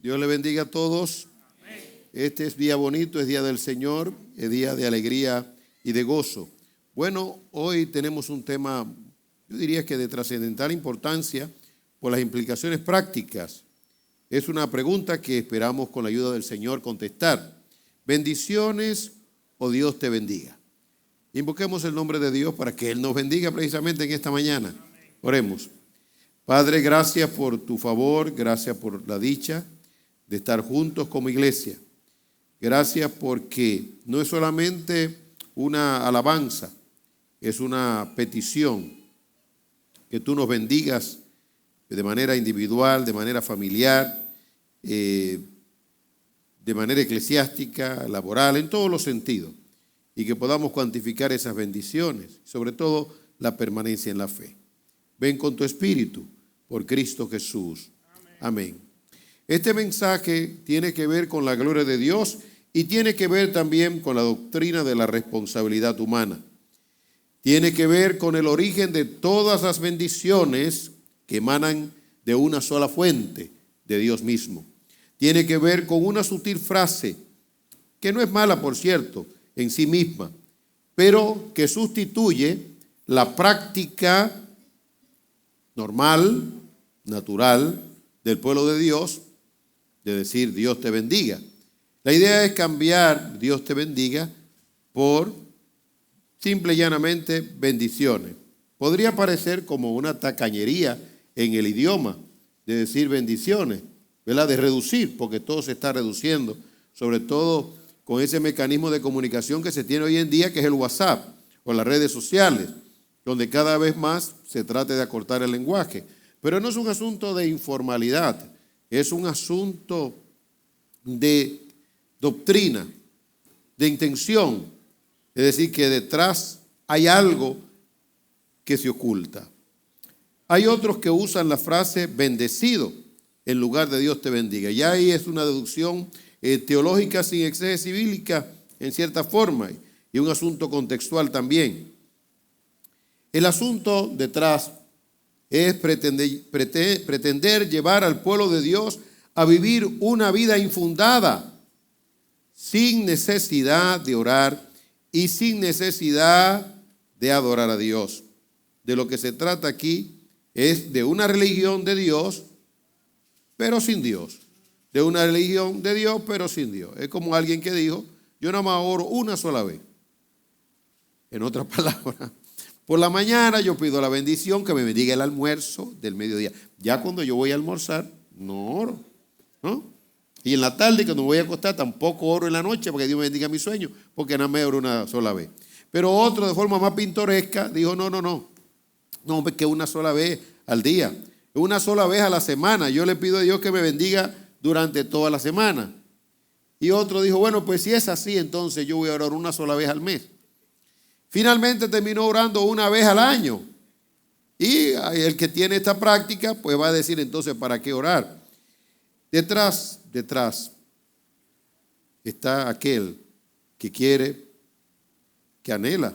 Dios le bendiga a todos. Este es día bonito, es día del Señor, es día de alegría y de gozo. Bueno, hoy tenemos un tema, yo diría que de trascendental importancia por las implicaciones prácticas. Es una pregunta que esperamos con la ayuda del Señor contestar. ¿Bendiciones o Dios te bendiga? Invoquemos el nombre de Dios para que Él nos bendiga precisamente en esta mañana. Oremos. Padre, gracias por tu favor, gracias por la dicha de estar juntos como iglesia. Gracias porque no es solamente una alabanza, es una petición que tú nos bendigas de manera individual, de manera familiar, de manera eclesiástica, laboral, en todos los sentidos, y que podamos cuantificar esas bendiciones, sobre todo la permanencia en la fe. Ven con tu Espíritu, por Cristo Jesús. Amén. Este mensaje tiene que ver con la gloria de Dios y tiene que ver también con la doctrina de la responsabilidad humana. Tiene que ver con el origen de todas las bendiciones que emanan de una sola fuente, de Dios mismo. Tiene que ver con una sutil frase, que no es mala, por cierto, en sí misma, pero que sustituye la práctica normal, natural, del pueblo de Dios, de decir Dios te bendiga. La idea es cambiar Dios te bendiga por simple y llanamente bendiciones. Podría parecer como una tacañería en el idioma de decir bendiciones, ¿verdad? De reducir, porque todo se está reduciendo, sobre todo con ese mecanismo de comunicación que se tiene hoy en día, que es el WhatsApp o las redes sociales, donde cada vez más se trata de acortar el lenguaje. Pero no es un asunto de informalidad, es un asunto de doctrina, de intención. Es decir, que detrás hay algo que se oculta. Hay otros que usan la frase bendecido en lugar de Dios te bendiga. Ya ahí es una deducción teológica sin exégesis bíblica en cierta forma y un asunto contextual también. El asunto detrás es pretender llevar al pueblo de Dios a vivir una vida infundada, sin necesidad de orar y sin necesidad de adorar a Dios. De lo que se trata aquí es de una religión de Dios, pero sin Dios. De una religión de Dios, pero sin Dios. Es como alguien que dijo, yo nada más oro una sola vez. En otras palabras, por la mañana yo pido la bendición que me bendiga el almuerzo del mediodía. Ya cuando yo voy a almorzar, no oro, ¿no? Y en la tarde, cuando me voy a acostar, tampoco oro en la noche porque Dios me bendiga mi sueño, porque nada más oro una sola vez. Pero otro, de forma más pintoresca, dijo, no, que una sola vez al día, una sola vez a la semana. Yo le pido a Dios que me bendiga durante toda la semana. Y otro dijo, bueno, pues si es así, entonces yo voy a orar una sola vez al mes. Finalmente terminó orando una vez al año. Y el que tiene esta práctica, pues va a decir entonces, ¿para qué orar? Detrás está aquel que quiere, que anhela,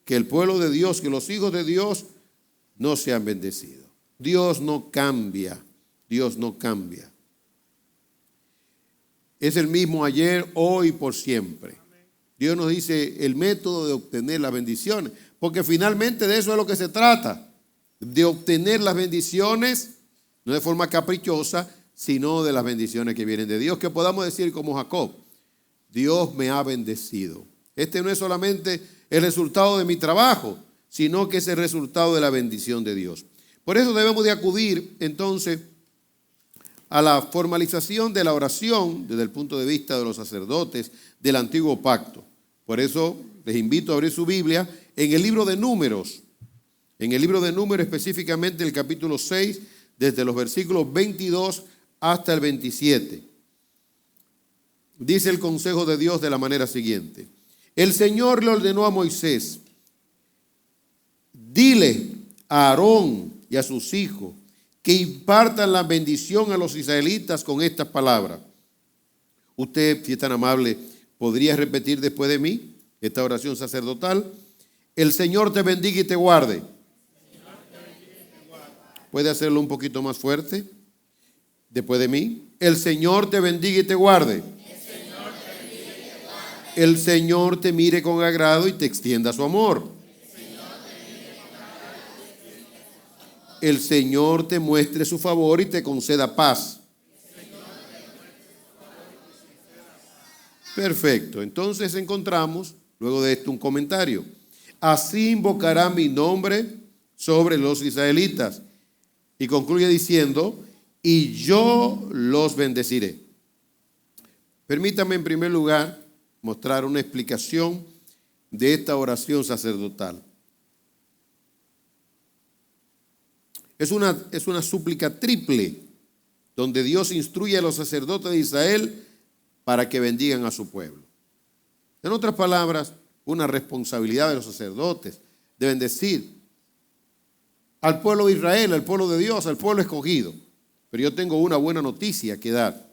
que el pueblo de Dios, que los hijos de Dios no sean bendecidos. Dios no cambia, Dios no cambia. Es el mismo ayer, hoy y por siempre. Dios nos dice el método de obtener las bendiciones, porque finalmente de eso es lo que se trata, de obtener las bendiciones, no de forma caprichosa, sino de las bendiciones que vienen de Dios, que podamos decir como Jacob, Dios me ha bendecido. Este no es solamente el resultado de mi trabajo, sino que es el resultado de la bendición de Dios. Por eso debemos de acudir entonces a la formalización de la oración desde el punto de vista de los sacerdotes del antiguo pacto. Por eso les invito a abrir su Biblia en el libro de Números. En el libro de Números, específicamente el capítulo 6, desde los versículos 22 hasta el 27. Dice el consejo de Dios de la manera siguiente. El Señor le ordenó a Moisés, dile a Aarón y a sus hijos que impartan la bendición a los israelitas con estas palabras. Usted, si es tan amable, ¿podría repetir después de mí esta oración sacerdotal? El Señor te bendiga y te guarde. ¿Puede hacerlo un poquito más fuerte? después de mí. El Señor te bendiga y te guarde. El Señor te mire con agrado y te extienda su amor. El Señor te muestre su favor y te conceda paz. Perfecto. Entonces encontramos, luego de esto, un comentario. Así invocará mi nombre sobre los israelitas. Y concluye diciendo, y yo los bendeciré. Permítame en primer lugar mostrar una explicación de esta oración sacerdotal. Es una súplica triple, donde Dios instruye a los sacerdotes de Israel para que bendigan a su pueblo. En otras palabras, una responsabilidad de los sacerdotes de bendecir al pueblo de Israel, al pueblo de Dios, al pueblo escogido. Pero yo tengo una buena noticia que dar.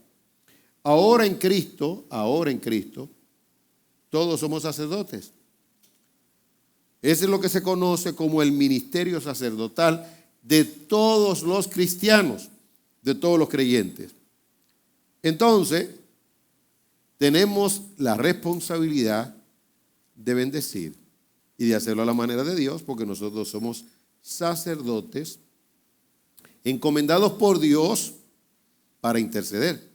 Ahora en Cristo, todos somos sacerdotes. Ese es lo que se conoce como el ministerio sacerdotal de todos los cristianos, de todos los creyentes. Entonces, tenemos la responsabilidad de bendecir y de hacerlo a la manera de Dios, porque nosotros somos sacerdotes encomendados por Dios para interceder.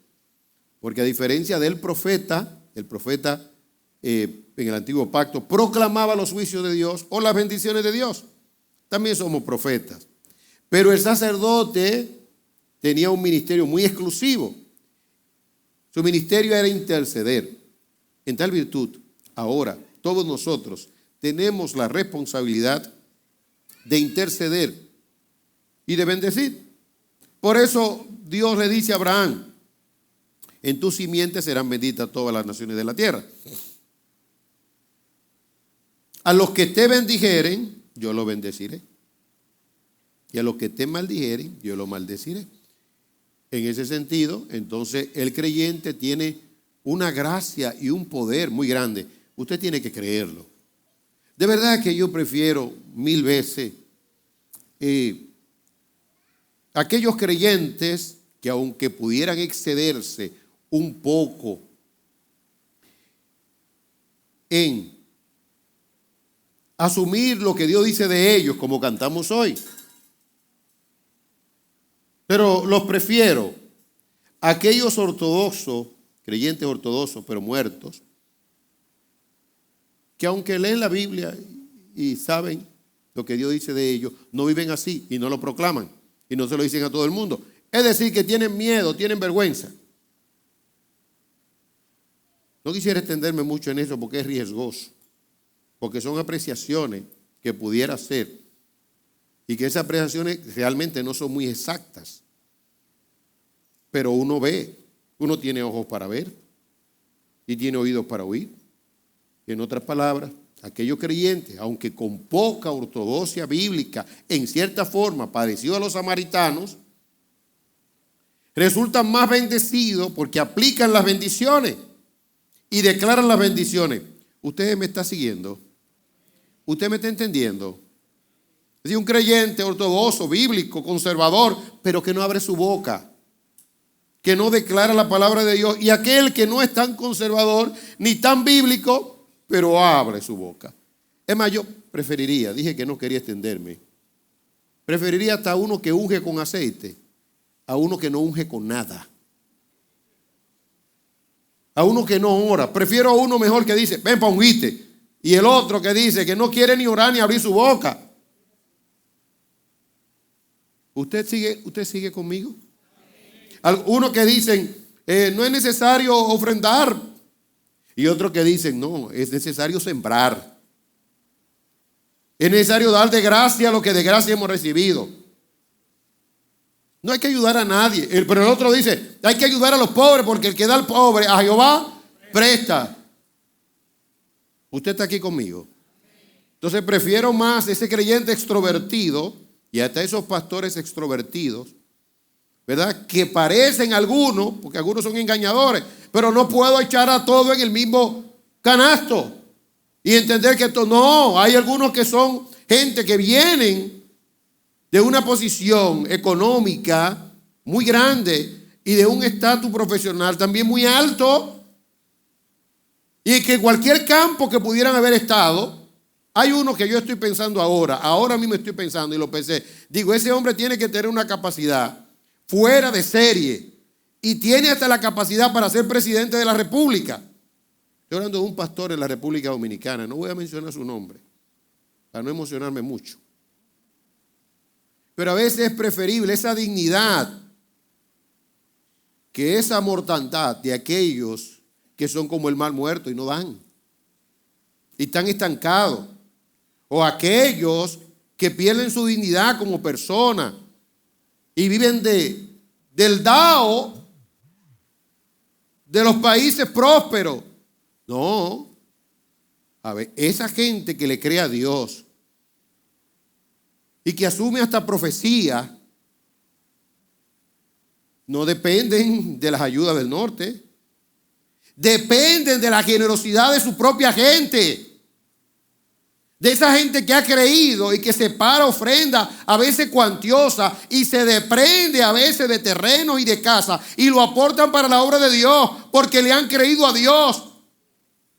Porque a diferencia del profeta, en el antiguo pacto proclamaba los juicios de Dios o las bendiciones de Dios. También somos profetas. Pero el sacerdote tenía un ministerio muy exclusivo. Su ministerio era interceder. En tal virtud, ahora todos nosotros tenemos la responsabilidad de interceder y de bendecir. Por eso Dios le dice a Abraham, en tu simiente serán benditas todas las naciones de la tierra. A los que te bendijeren, yo lo bendeciré. Y a los que te maldijeren, yo lo maldeciré. En ese sentido, entonces, el creyente tiene una gracia y un poder muy grande. Usted tiene que creerlo. De verdad que yo prefiero 1000 veces aquellos creyentes que aunque pudieran excederse un poco en asumir lo que Dios dice de ellos, como cantamos hoy, pero los prefiero aquellos ortodoxos, creyentes ortodoxos, pero muertos, que aunque leen la Biblia y saben lo que Dios dice de ellos, no viven así y no lo proclaman y no se lo dicen a todo el mundo. Es decir, que tienen miedo, tienen vergüenza. No quisiera extenderme mucho en eso porque es riesgoso, porque son apreciaciones que pudiera hacer y que esas apreciaciones realmente no son muy exactas. Pero uno ve, uno tiene ojos para ver y tiene oídos para oír. En otras palabras, aquellos creyentes, aunque con poca ortodoxia bíblica, en cierta forma parecido a los samaritanos, resultan más bendecidos porque aplican las bendiciones y declaran las bendiciones. ¿Usted me está siguiendo? ¿Usted me está entendiendo? Es decir, un creyente ortodoxo, bíblico, conservador, pero que no abre su boca, que no declara la palabra de Dios, y aquel que no es tan conservador ni tan bíblico, pero abre su boca. Es más, yo preferiría, dije que no quería extenderme, preferiría hasta uno que unge con aceite a uno que no unge con nada, a uno que no ora. Prefiero a uno mejor que dice, ven pa' ungirte, y el otro que dice que no quiere ni orar ni abrir su boca. ¿Usted sigue conmigo? Uno que dicen, no es necesario ofrendar. Y otros que dicen, no, es necesario sembrar. Es necesario dar de gracia lo que de gracia hemos recibido. No hay que ayudar a nadie. Pero el otro dice, hay que ayudar a los pobres porque el que da al pobre a Jehová presta. Usted está aquí conmigo. Entonces prefiero más ese creyente extrovertido y hasta esos pastores extrovertidos, ¿verdad? Que parecen algunos, porque algunos son engañadores, pero no puedo echar a todo en el mismo canasto y entender que esto no. Hay algunos que son gente que vienen de una posición económica muy grande y de un estatus profesional también muy alto. Y que cualquier campo que pudieran haber estado, hay uno que yo estoy pensando ahora mismo estoy pensando y lo pensé. Digo, ese hombre tiene que tener una capacidad fuera de serie y tiene hasta la capacidad para ser presidente de la República. Estoy hablando de un pastor en la República Dominicana, no voy a mencionar su nombre, para no emocionarme mucho. Pero a veces es preferible esa dignidad que esa mortandad de aquellos que son como el mal muerto y no dan. Y están estancados. O aquellos que pierden su dignidad como persona y viven del dao de los países prósperos. No. A ver, esa gente que le cree a Dios y que asume hasta profecía, no dependen de las ayudas del norte. Dependen de la generosidad de su propia gente. De esa gente que ha creído y que separa ofrenda a veces cuantiosa y se desprende a veces de terrenos y de casas y lo aportan para la obra de Dios porque le han creído a Dios.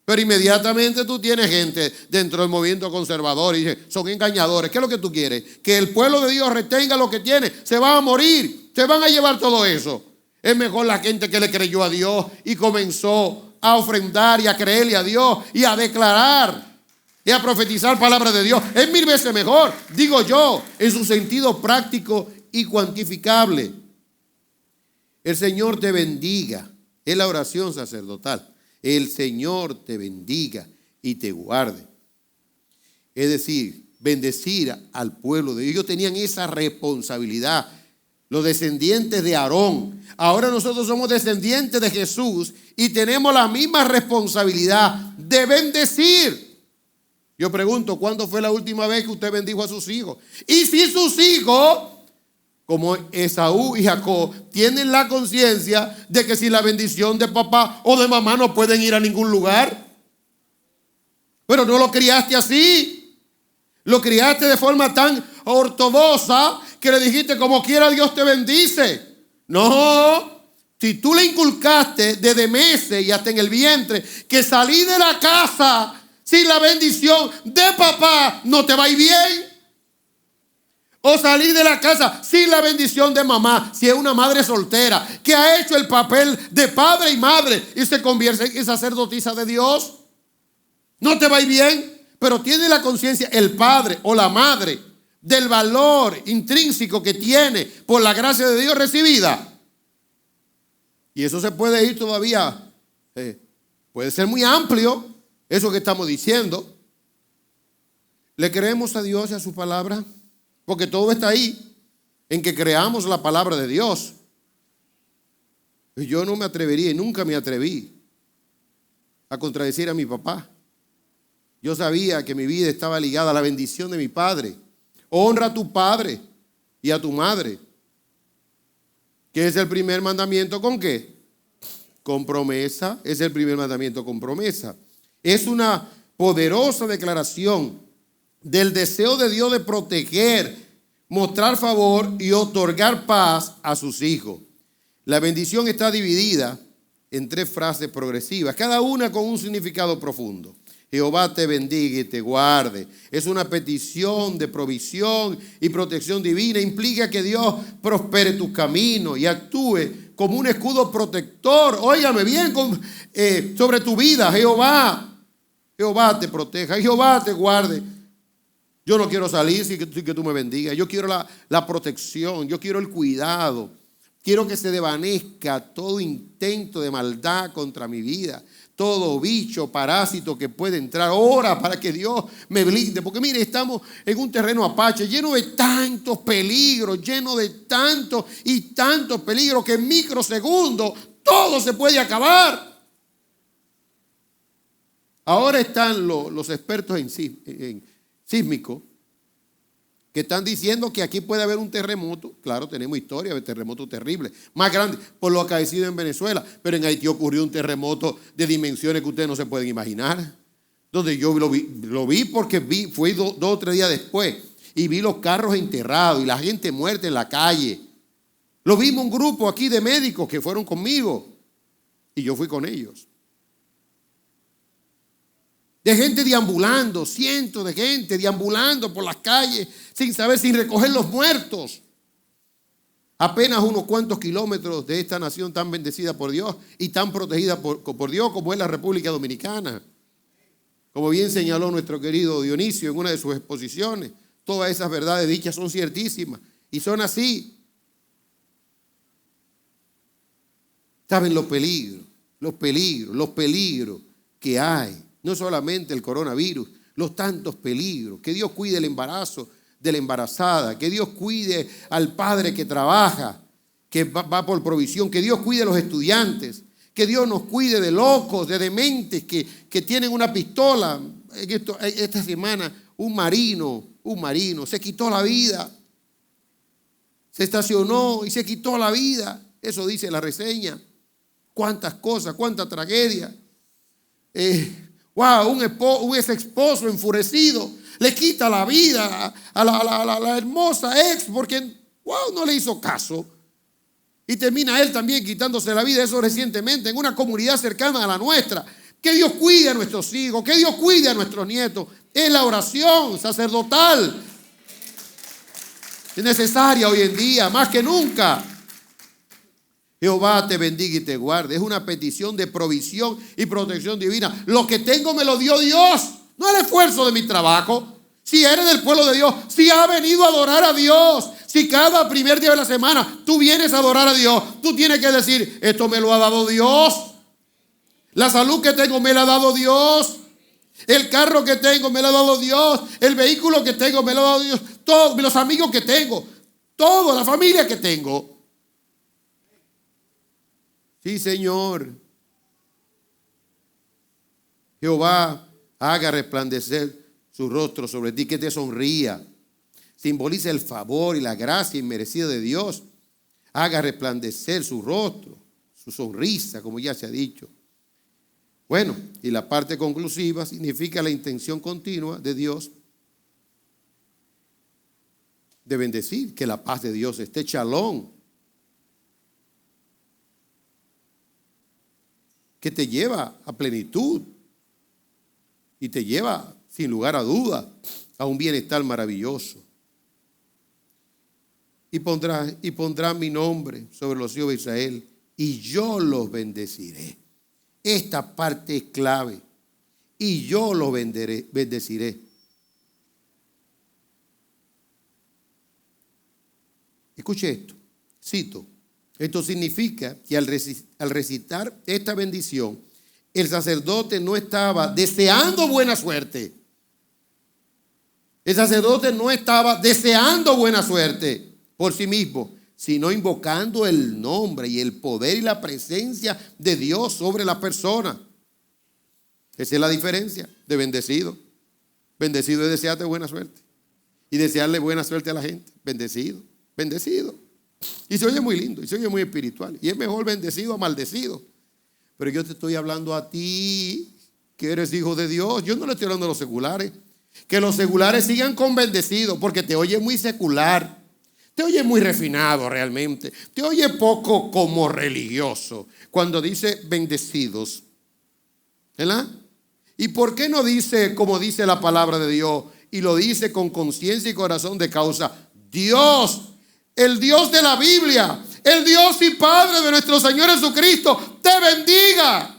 Pero inmediatamente tú tienes gente dentro del movimiento conservador y dice, son engañadores. ¿Qué es lo que tú quieres? Que el pueblo de Dios retenga lo que tiene. Se van a morir, se van a llevar todo eso. Es mejor la gente que le creyó a Dios y comenzó a ofrendar y a creerle a Dios y a declarar y a profetizar palabra de Dios. Es 1000 veces mejor, digo yo, en su sentido práctico y cuantificable. El Señor te bendiga. Es la oración sacerdotal. El Señor te bendiga y te guarde. Es decir, bendecir al pueblo de Dios. Ellos tenían esa responsabilidad. Los descendientes de Aarón. Ahora nosotros somos descendientes de Jesús y tenemos la misma responsabilidad de bendecir. Yo pregunto, ¿cuándo fue la última vez que usted bendijo a sus hijos? Y si sus hijos, como Esaú y Jacob, tienen la conciencia de que sin la bendición de papá o de mamá no pueden ir a ningún lugar. Pero no lo criaste así. Lo criaste de forma tan ortodoxa que le dijiste, como quiera Dios te bendice. No, si tú le inculcaste desde meses y hasta en el vientre que salí de la casa sin la bendición de papá no te va a ir bien. O salir de la casa sin la bendición de mamá, si es una madre soltera que ha hecho el papel de padre y madre y se convierte en sacerdotisa de Dios, no te va a ir bien. Pero tiene la conciencia el padre o la madre del valor intrínseco que tiene por la gracia de Dios recibida. Y eso se puede ir todavía, puede ser muy amplio, eso que estamos diciendo. ¿Le creemos a Dios y a su palabra? Porque todo está ahí, en que creamos la palabra de Dios. Yo no me atrevería y nunca me atreví a contradecir a mi papá. Yo sabía que mi vida estaba ligada a la bendición de mi padre. Honra a tu padre y a tu madre. ¿Qué es el primer mandamiento? ¿Con qué? Con promesa. Es el primer mandamiento con promesa. Es una poderosa declaración del deseo de Dios de proteger, mostrar favor y otorgar paz a sus hijos. La bendición está dividida en 3 frases progresivas, cada una con un significado profundo. Jehová te bendiga y te guarde. Es una petición de provisión y protección divina. Implica que Dios prospere tus caminos y actúe como un escudo protector. Óigame bien sobre tu vida. Jehová te proteja. Jehová te guarde. Yo no quiero salir sin que tú me bendigas. Yo quiero la protección. Yo quiero el cuidado. Quiero que se desvanezca todo intento de maldad contra mi vida. Todo bicho, parásito que puede entrar. Ora para que Dios me blinde. Porque mire, estamos en un terreno apache lleno de tantos peligros, lleno de tantos y tantos peligros que en microsegundos todo se puede acabar. Ahora están los expertos en sísmico que están diciendo que aquí puede haber un terremoto. Claro, tenemos historia de terremotos terribles, más grandes por lo acaecido en Venezuela, pero en Haití ocurrió un terremoto de dimensiones que ustedes no se pueden imaginar, donde yo lo vi porque fue 2 o 3 días después y vi los carros enterrados y la gente muerta en la calle. Lo vimos un grupo aquí de médicos que fueron conmigo y yo fui con ellos. De gente deambulando, cientos de gente deambulando por las calles sin saber, sin recoger los muertos. Apenas unos cuantos kilómetros de esta nación tan bendecida por Dios y tan protegida por Dios como es la República Dominicana. Como bien señaló nuestro querido Dionisio en una de sus exposiciones, todas esas verdades dichas son ciertísimas y son así. ¿Saben los peligros que hay? No solamente el coronavirus, los tantos peligros. Que Dios cuide el embarazo de la embarazada, que Dios cuide al padre que trabaja, que va por provisión, que Dios cuide a los estudiantes, que Dios nos cuide de locos, de dementes que tienen una pistola. Esta semana un marino se quitó la vida, se estacionó y se quitó la vida. Eso dice la reseña. Cuántas cosas, cuánta tragedia. Un ex esposo enfurecido le quita la vida a la hermosa ex porque no le hizo caso. Y termina él también quitándose la vida, eso recientemente, en una comunidad cercana a la nuestra. Que Dios cuide a nuestros hijos, que Dios cuide a nuestros nietos. Es la oración sacerdotal. Es necesaria hoy en día, más que nunca. Jehová te bendiga y te guarde. Es una petición de provisión y protección divina. Lo que tengo me lo dio Dios, no el esfuerzo de mi trabajo. Si eres del pueblo de Dios, si has venido a adorar a Dios, si cada primer día de la semana tú vienes a adorar a Dios, tú tienes que decir, esto me lo ha dado Dios. La salud que tengo me la ha dado Dios. El carro que tengo me lo ha dado Dios. El vehículo que tengo me lo ha dado Dios. Todos los amigos que tengo, toda la familia que tengo. Sí, Señor. Jehová haga resplandecer su rostro sobre ti, que te sonría. Simboliza el favor y la gracia inmerecida de Dios. Haga resplandecer su rostro, su sonrisa, como ya se ha dicho. Bueno, y la parte conclusiva significa la intención continua de Dios de bendecir, que la paz de Dios esté, shalom, que te lleva a plenitud y te lleva, sin lugar a duda, a un bienestar maravilloso. Y pondrá mi nombre sobre los hijos de Israel y yo los bendeciré. Esta parte es clave. Y yo los bendeciré. Escuche esto, cito. Esto significa que al recitar esta bendición, el sacerdote no estaba deseando buena suerte. El sacerdote no estaba deseando buena suerte por sí mismo, sino invocando el nombre y el poder y la presencia de Dios sobre la persona. Esa es la diferencia de bendecido. Bendecido es desearte buena suerte y desearle buena suerte a la gente. Bendecido, bendecido. Y se oye muy lindo y se oye muy espiritual. Y es mejor bendecido a maldecido. Pero yo te estoy hablando a ti, que eres hijo de Dios. Yo no le estoy hablando a los seculares. Que los seculares sigan con bendecido, porque te oye muy secular. Te oye muy refinado realmente. Te oye poco como religioso cuando dice bendecidos. ¿Verdad? ¿Y por qué no dice como dice la palabra de Dios? Y lo dice con conciencia y corazón de causa. Dios, el Dios de la Biblia, el Dios y Padre de nuestro Señor Jesucristo, te bendiga. Amén.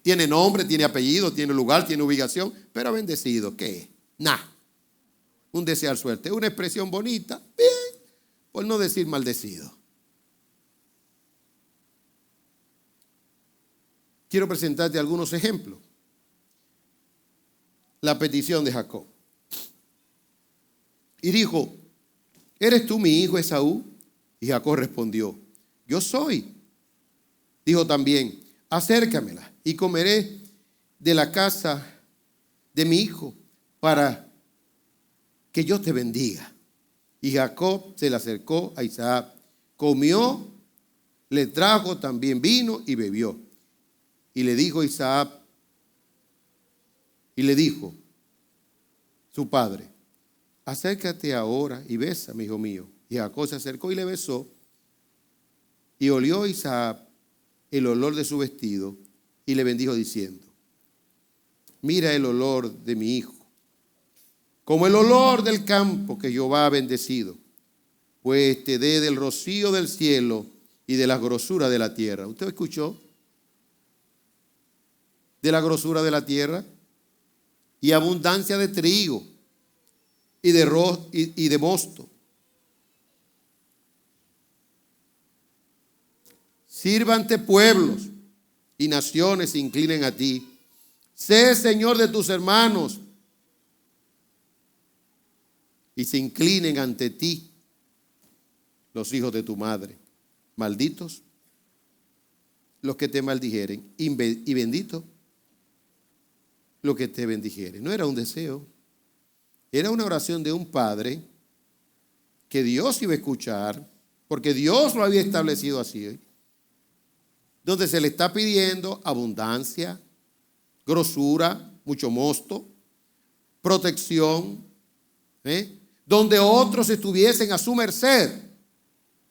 Tiene nombre, tiene apellido, tiene lugar, tiene ubicación, pero bendecido, ¿qué es? Nada. Un desear suerte, una expresión bonita, bien, por no decir maldecido. Quiero presentarte algunos ejemplos. La petición de Jacob. Y dijo, ¿eres tú mi hijo Esaú? Y Jacob respondió, yo soy. Dijo también, acércamela y comeré de la casa de mi hijo para que yo te bendiga. Y Jacob se le acercó a Isaac, comió, le trajo también vino y bebió. Y le dijo Isaac, y le dijo su padre, acércate ahora y bésame, hijo mío. Y Jacob se acercó y le besó. Y olió Isaac el olor de su vestido y le bendijo diciendo: mira el olor de mi hijo, como el olor del campo que Jehová ha bendecido, pues te dé del rocío del cielo y de la grosura de la tierra. ¿Usted escuchó? De la grosura de la tierra y abundancia de trigo y de mosto. Sírvante pueblos y naciones se inclinen a ti. Sé Señor de tus hermanos y se inclinen ante ti los hijos de tu madre. Malditos los que te maldijeren y benditos los que te bendijeren. No era un deseo, era una oración de un padre que Dios iba a escuchar, porque Dios lo había establecido así, donde se le está pidiendo abundancia, grosura, mucho mosto, protección, donde otros estuviesen a su merced.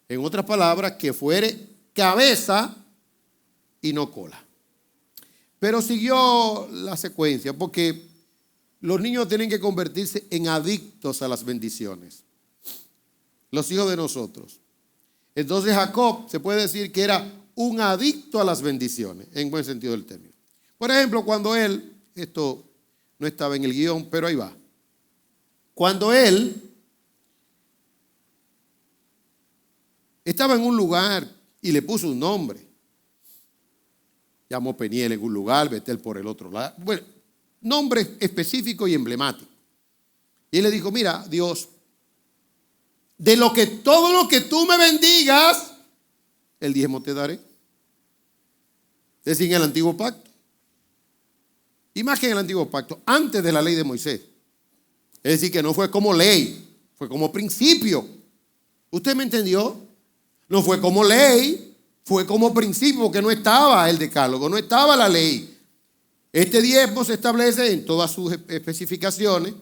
En otras palabras, que fuere cabeza y no cola. Pero siguió la secuencia, porque los niños tienen que convertirse en adictos a las bendiciones. Los hijos de nosotros. Entonces Jacob se puede decir que era un adicto a las bendiciones, en buen sentido del término. Por ejemplo, cuando él, esto no estaba en el guión, pero ahí va. Cuando él estaba en un lugar y le puso un nombre, llamó Peniel en un lugar, Betel por el otro lado, bueno, nombre específico y emblemático. Y él le dijo: mira, Dios, de todo lo que tú me bendigas, el diezmo te daré. Es decir, en el antiguo pacto. Y más que en el antiguo pacto, antes de la ley de Moisés. Es decir, que no fue como ley, fue como principio. ¿Usted me entendió? No fue como ley, fue como principio, porque no estaba el decálogo, no estaba la ley. Este diezmo se establece en todas sus especificaciones,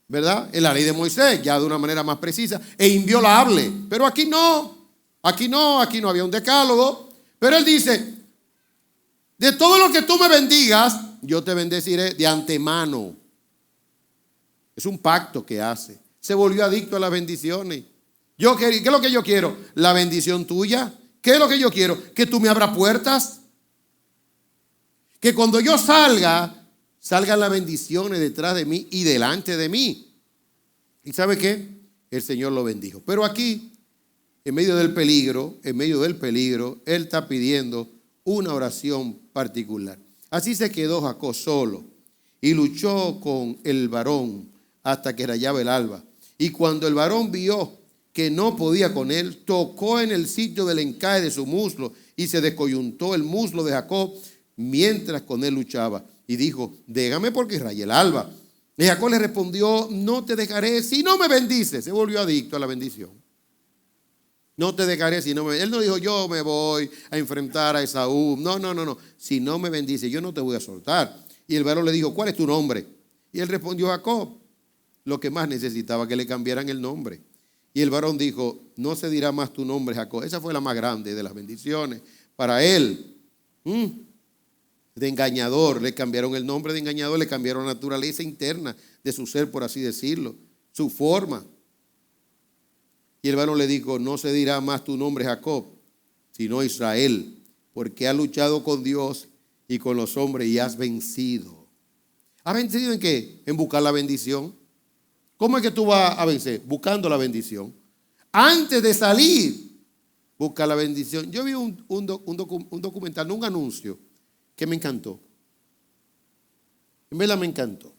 ¿verdad? En la ley de Moisés, ya de una manera más precisa e inviolable. Pero aquí no había un decálogo. Pero él dice: de todo lo que tú me bendigas, yo te bendeciré de antemano. Es un pacto que hace. Se volvió adicto a las bendiciones. ¿Qué es lo que yo quiero? La bendición tuya. ¿Qué es lo que yo quiero? Que tú me abras puertas. Que cuando yo salgan las bendiciones detrás de mí y delante de mí. ¿Y sabe qué? El Señor lo bendijo. Pero aquí, en medio del peligro, él está pidiendo una oración particular. Así se quedó Jacob solo y luchó con el varón hasta que rayaba el alba. Y cuando el varón vio que no podía con él, tocó en el sitio del encaje de su muslo y se descoyuntó el muslo de Jacob mientras con él luchaba. Y dijo: déjame porque raya el alba. Y Jacob le respondió: no te dejaré si no me bendices. Se volvió adicto a la bendición. No te dejaré si no me bendices. Él no dijo: yo me voy a enfrentar a Esaú. No. Si no me bendices, yo no te voy a soltar. Y el varón le dijo: ¿cuál es tu nombre? Y él respondió: Jacob. Lo que más necesitaba, que le cambiaran el nombre. Y el varón dijo: no se dirá más tu nombre, Jacob. Esa fue la más grande de las bendiciones para él. De engañador, le cambiaron el nombre de engañador, le cambiaron la naturaleza interna de su ser, por así decirlo, su forma. Y el varón le dijo: no se dirá más tu nombre, Jacob, sino Israel, porque has luchado con Dios y con los hombres y has vencido. ¿Has vencido en qué? En buscar la bendición. ¿Cómo es que tú vas a vencer? Buscando la bendición. Antes de salir, busca la bendición. Yo vi un documental, un anuncio que me encantó. En verdad me encantó.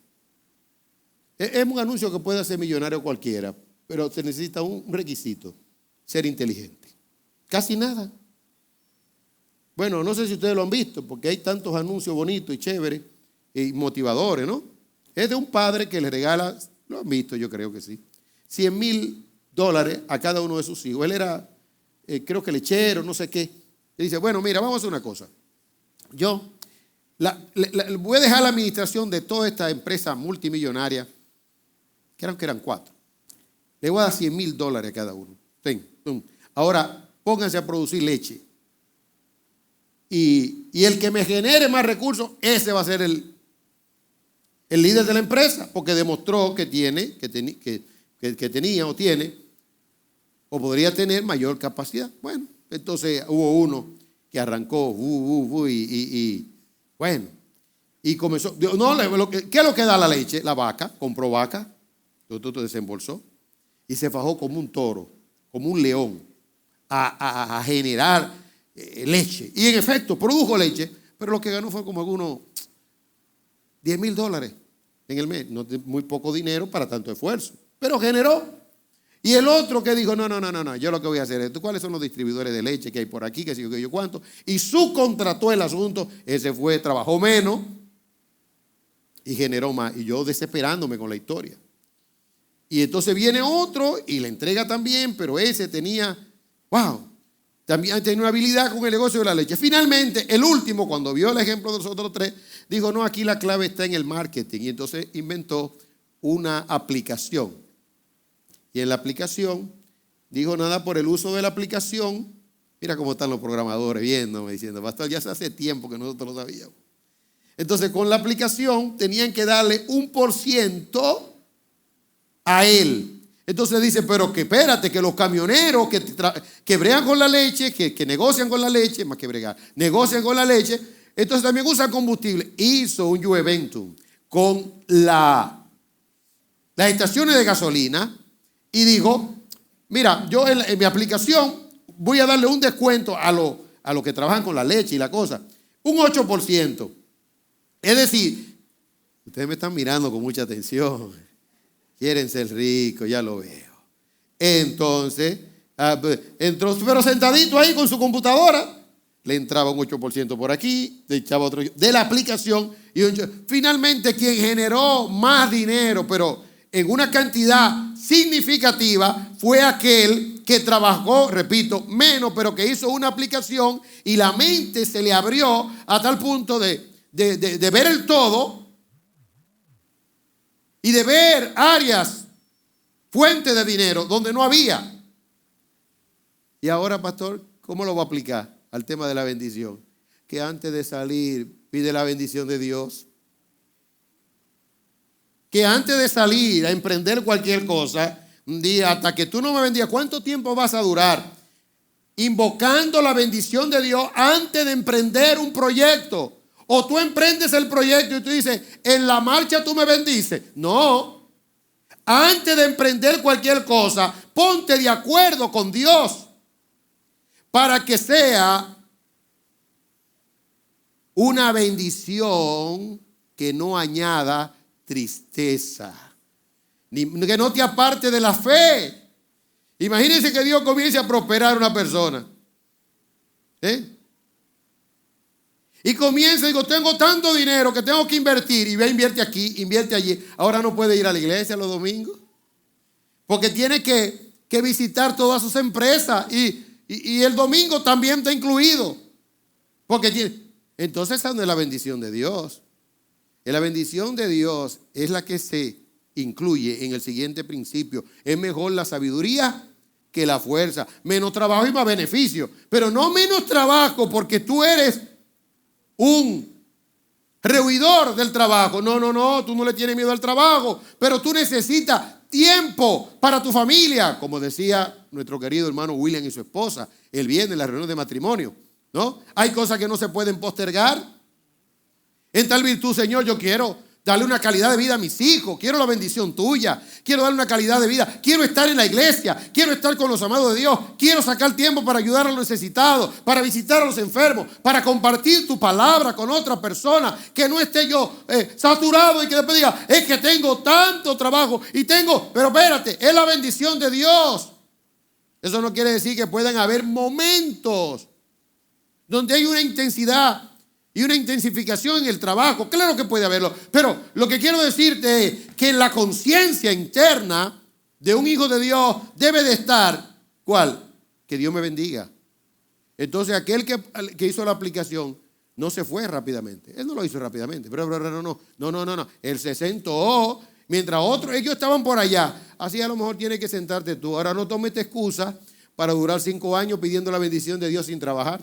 Es un anuncio que puede hacer millonario cualquiera, pero se necesita un requisito: ser inteligente. Casi nada. Bueno, no sé si ustedes lo han visto, porque hay tantos anuncios bonitos y chéveres y motivadores, ¿no? Es de un padre que le regala, lo han visto, yo creo que sí, $100,000 a cada uno de sus hijos. Él era, creo que lechero, no sé qué. Le dice: bueno, mira, vamos a hacer una cosa. Yo voy a dejar la administración de toda esta empresa multimillonaria, creo que eran 4. Le voy a dar $100,000 a cada uno. Ahora, pónganse a producir leche. y el que me genere más recursos, ese va a ser el líder de la empresa, porque demostró que tenía o tiene, o podría tener mayor capacidad. Bueno, entonces hubo uno que arrancó, bueno, y comenzó. No, ¿qué es lo que da la leche? La vaca, compró vaca, desembolsó, y se fajó como un toro, como un león, a generar leche. Y en efecto, produjo leche, pero lo que ganó fue como algunos $10,000 en el mes. No, muy poco dinero para tanto esfuerzo, pero generó. Y el otro que dijo, no, yo lo que voy a hacer es, ¿cuáles son los distribuidores de leche que hay por aquí? Que sé yo cuánto. Y subcontrató el asunto, ese fue, trabajó menos y generó más. Y yo desesperándome con la historia. Y entonces viene otro y le entrega también, pero ese tenía, también tenía una habilidad con el negocio de la leche. Finalmente, el último, cuando vio el ejemplo de los otros tres, dijo, no, aquí la clave está en el marketing. Y entonces inventó una aplicación. Y en la aplicación, dijo nada por el uso de la aplicación. Mira cómo están los programadores viéndome, diciendo, pastor, ya hace tiempo que nosotros lo sabíamos. Entonces, con la aplicación tenían que darle 1% a él. Entonces dice, pero que espérate, que los camioneros que bregan con la leche, que negocian con la leche, más que bregar, negocian con la leche, entonces también usan combustible. Hizo un Juventum con las estaciones de gasolina y dijo, mira, yo en mi aplicación voy a darle un descuento a los que trabajan con la leche y la cosa, un 8%. Es decir, ustedes me están mirando con mucha atención, quieren ser ricos, ya lo veo. Entonces, entró, pero sentadito ahí con su computadora, le entraba un 8% por aquí, le echaba otro de la aplicación. Y finalmente quien generó más dinero, pero en una cantidad significativa, fue aquel que trabajó, repito, menos, pero que hizo una aplicación y la mente se le abrió a tal punto de ver el todo y de ver áreas, fuentes de dinero donde no había. Y ahora, pastor, ¿cómo lo va a aplicar al tema de la bendición? Que antes de salir pide la bendición de Dios. Que antes de salir a emprender cualquier cosa, un día, hasta que tú no me bendigas, ¿cuánto tiempo vas a durar? Invocando la bendición de Dios antes de emprender un proyecto. O tú emprendes el proyecto y tú dices, en la marcha tú me bendices. No. Antes de emprender cualquier cosa, ponte de acuerdo con Dios para que sea una bendición que no añada tristeza, que no te aparte de la fe. Imagínense que Dios comience a prosperar a una persona. Y comienza, digo, tengo tanto dinero que tengo que invertir. Y ve, invierte aquí, invierte allí. Ahora no puede ir a la iglesia los domingos. Porque tiene que visitar todas sus empresas. Y el domingo también está incluido. Entonces esa no es la bendición de Dios. La bendición de Dios es la que se incluye en el siguiente principio. Es mejor la sabiduría que la fuerza. Menos trabajo y más beneficio. Pero no menos trabajo porque tú eres un rehuidor del trabajo. No, tú no le tienes miedo al trabajo, pero tú necesitas tiempo para tu familia, como decía nuestro querido hermano William y su esposa el viernes en la reunión de matrimonio, ¿no? Hay cosas que no se pueden postergar. En tal virtud, Señor, yo quiero darle una calidad de vida a mis hijos, quiero la bendición tuya, quiero darle una calidad de vida, quiero estar en la iglesia, quiero estar con los amados de Dios, quiero sacar tiempo para ayudar a los necesitados, para visitar a los enfermos, para compartir tu palabra con otra persona, que no esté yo saturado y que después diga, es que tengo tanto trabajo pero espérate, es la bendición de Dios. Eso no quiere decir que puedan haber momentos donde hay una intensidad y una intensificación en el trabajo. Claro que puede haberlo, pero lo que quiero decirte es que la conciencia interna de un hijo de Dios debe de estar, ¿cuál? Que Dios me bendiga. Entonces aquel que hizo la aplicación no se fue rápidamente. Él no lo hizo rápidamente, pero no. Él se sentó mientras ellos estaban por allá. Así a lo mejor tienes que sentarte tú. Ahora no tomes esta excusa para durar 5 años pidiendo la bendición de Dios sin trabajar.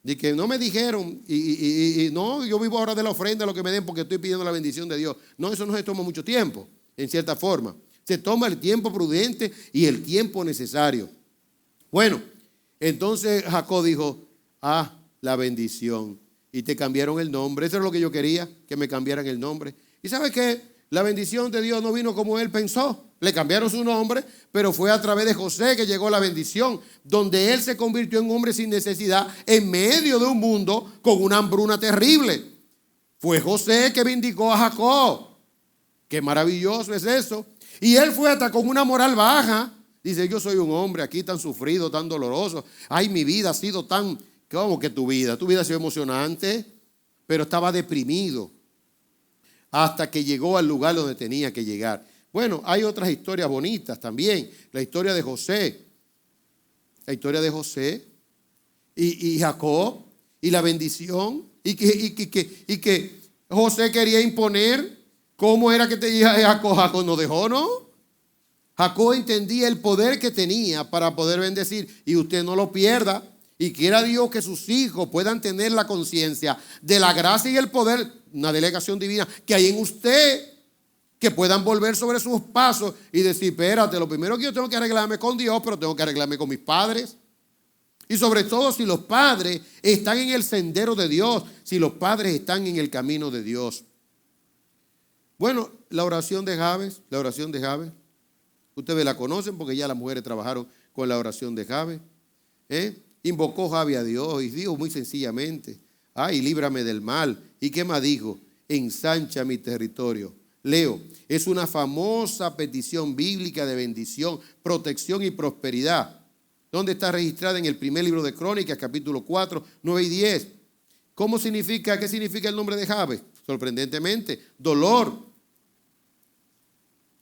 Y que no me dijeron, y no, yo vivo ahora de la ofrenda, lo que me den, porque estoy pidiendo la bendición de Dios. No, eso no se toma mucho tiempo, en cierta forma. Se toma el tiempo prudente y el tiempo necesario. Bueno, entonces Jacob dijo, la bendición. Y te cambiaron el nombre. Eso es lo que yo quería, que me cambiaran el nombre. ¿Y sabe qué? La bendición de Dios no vino como él pensó. Le cambiaron su nombre, pero fue a través de José que llegó la bendición, donde él se convirtió en un hombre sin necesidad en medio de un mundo con una hambruna terrible. Fue José que vindicó a Jacob. Qué maravilloso es eso. Y él fue hasta con una moral baja. Dice, yo soy un hombre aquí tan sufrido, tan doloroso. Ay, mi vida ha sido tan... ¿Cómo que tu vida? Tu vida ha sido emocionante, pero estaba deprimido hasta que llegó al lugar donde tenía que llegar. Bueno, hay otras historias bonitas también. La historia de José. La historia de José y Jacob y la bendición. Y que José quería imponer cómo era que tenía Jacob. Jacob no dejó, ¿no? Jacob entendía el poder que tenía para poder bendecir. Y usted no lo pierda. Y quiera Dios que sus hijos puedan tener la conciencia de la gracia y el poder, una delegación divina que hay en usted, que puedan volver sobre sus pasos y decir, espérate, lo primero que yo tengo que arreglarme con Dios, pero tengo que arreglarme con mis padres. Y sobre todo si los padres están en el sendero de Dios, si los padres están en el camino de Dios. Bueno, la oración de Jabes, ustedes la conocen porque ya las mujeres trabajaron con la oración de Jabes. Invocó Jabes a Dios y dijo muy sencillamente, ay, líbrame del mal. ¿Y qué más dijo? Ensancha mi territorio. Leo, es una famosa petición bíblica de bendición, protección y prosperidad, donde está registrada en el primer libro de Crónicas, capítulo 4, 9 y 10. ¿Qué significa el nombre de Jabes? Sorprendentemente, dolor,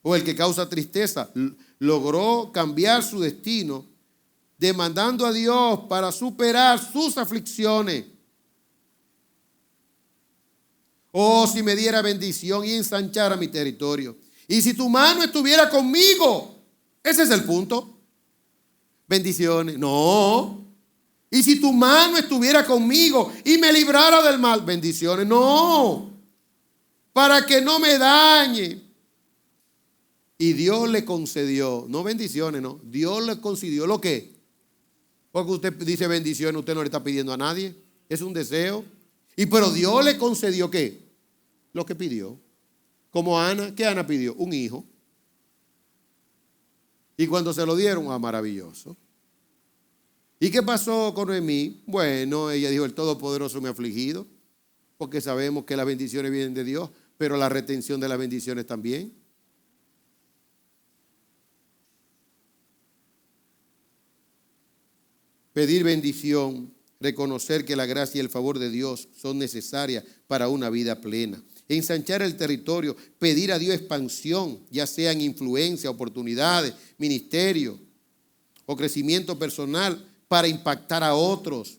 o el que causa tristeza. Logró cambiar su destino demandando a Dios para superar sus aflicciones. Oh, si me diera bendición y ensanchara mi territorio. Y si tu mano estuviera conmigo. Ese es el punto. Bendiciones. No. Y si tu mano estuviera conmigo y me librara del mal. Bendiciones. No. Para que no me dañe. Y Dios le concedió, no bendiciones, no. Dios le concedió lo que. Porque usted dice bendiciones, usted no le está pidiendo a nadie. Es un deseo. Pero Dios le concedió ¿qué? Lo que pidió. Como Ana, ¿qué Ana pidió? Un hijo. Y cuando se lo dieron, maravilloso. ¿Y qué pasó con Noemí? Bueno, ella dijo, el Todopoderoso me ha afligido, porque sabemos que las bendiciones vienen de Dios, pero la retención de las bendiciones también. Pedir bendición, reconocer que la gracia y el favor de Dios son necesarias para una vida plena. Ensanchar el territorio, pedir a Dios expansión, ya sea en influencia, oportunidades, ministerio o crecimiento personal para impactar a otros.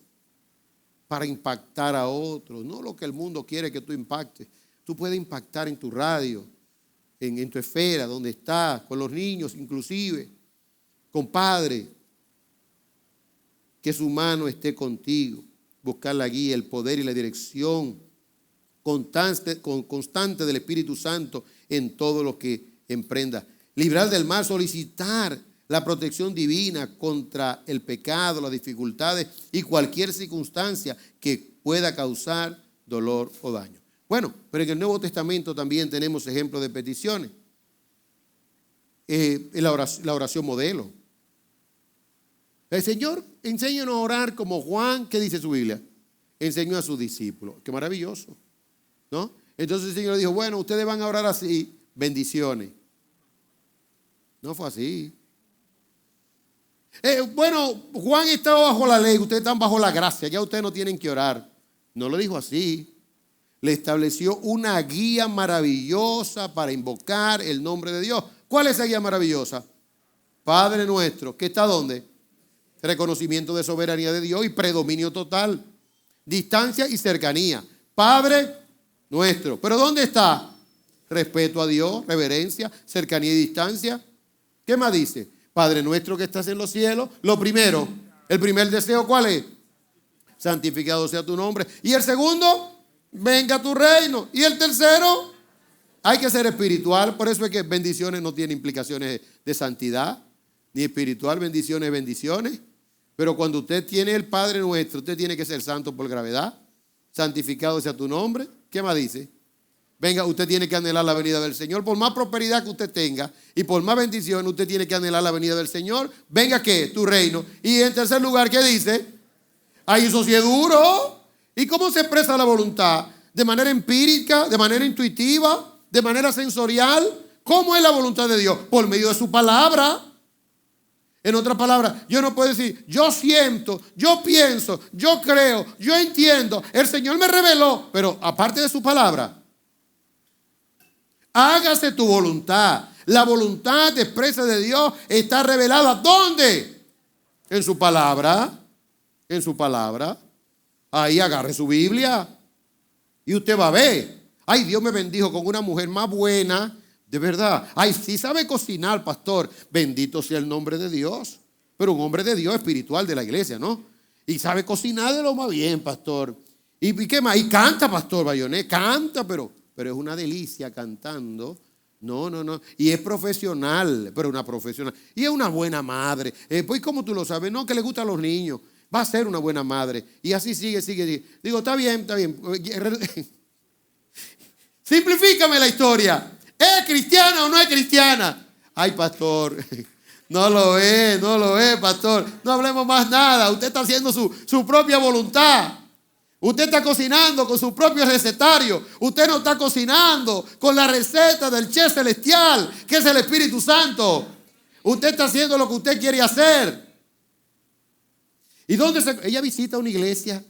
Para impactar a otros. No lo que el mundo quiere que tú impactes. Tú puedes impactar en tu radio, en tu esfera, donde estás, con los niños inclusive, con padres. Que su mano esté contigo, buscar la guía, el poder y la dirección constante del Espíritu Santo en todo lo que emprenda. Librar del mal, solicitar la protección divina contra el pecado, las dificultades y cualquier circunstancia que pueda causar dolor o daño. Bueno, pero en el Nuevo Testamento también tenemos ejemplos de peticiones. La oración modelo. El Señor enséñanos a orar como Juan, ¿qué dice su Biblia? Enseñó a sus discípulos. Qué maravilloso, ¿no? Entonces el Señor dijo, bueno, ustedes van a orar así, bendiciones. No fue así. Bueno, Juan estaba bajo la ley, ustedes están bajo la gracia, ya ustedes no tienen que orar. No lo dijo así. Le estableció una guía maravillosa para invocar el nombre de Dios. ¿Cuál es esa guía maravillosa? Padre nuestro, ¿que está dónde? Reconocimiento de soberanía de Dios y predominio total. Distancia y cercanía. Padre nuestro. ¿Pero dónde está? Respeto a Dios, reverencia, cercanía y distancia. ¿Qué más dice? Padre nuestro que estás en los cielos. Lo primero, el primer deseo, ¿cuál es? santificado sea tu nombre. Y el segundo, venga tu reino. Y el tercero, hay que ser espiritual. Por eso es que bendiciones no tienen implicaciones de santidad, ni espiritual, bendiciones. Pero cuando usted tiene el Padre Nuestro, usted tiene que ser santo por gravedad. Santificado sea tu nombre. ¿Qué más dice? Venga, usted tiene que anhelar la venida del Señor. Por más prosperidad que usted tenga y por más bendición, usted tiene que anhelar la venida del Señor. Venga, ¿qué? Tu reino. Y en tercer lugar, ¿qué dice? Ay, eso sí es duro. ¿Y cómo se expresa la voluntad? ¿De manera empírica? ¿De manera intuitiva? ¿De manera sensorial? ¿Cómo es la voluntad de Dios? Por medio de su palabra. En otras palabras, yo no puedo decir, yo siento, yo pienso, yo creo, yo entiendo, el Señor me reveló, pero aparte de su palabra, hágase tu voluntad. La voluntad expresa de Dios está revelada. ¿Dónde? En su palabra. En su palabra. Ahí agarre su Biblia y usted va a ver. Ay, Dios me bendijo con una mujer más buena. De verdad. Ay, sí sabe cocinar, pastor. Bendito sea el nombre de Dios. Pero un hombre de Dios espiritual de la iglesia, ¿no? Y sabe cocinar de lo más bien, pastor. ¿Y qué más? Y canta, pastor Bayonet. Canta, pero es una delicia cantando. No. Y es profesional, pero una profesional. Y es una buena madre. Pues, ¿cómo tú lo sabes? No, que le gustan los niños. Va a ser una buena madre. Y así sigue. Digo, está bien. Simplifícame la historia. ¿Es cristiana o no es cristiana? Ay, pastor, no lo es, pastor. No hablemos más nada. Usted está haciendo su propia voluntad. Usted está cocinando con su propio recetario. Usted no está cocinando con la receta del chef celestial, que es el Espíritu Santo. Usted está haciendo lo que usted quiere hacer. ¿Y ella visita una iglesia?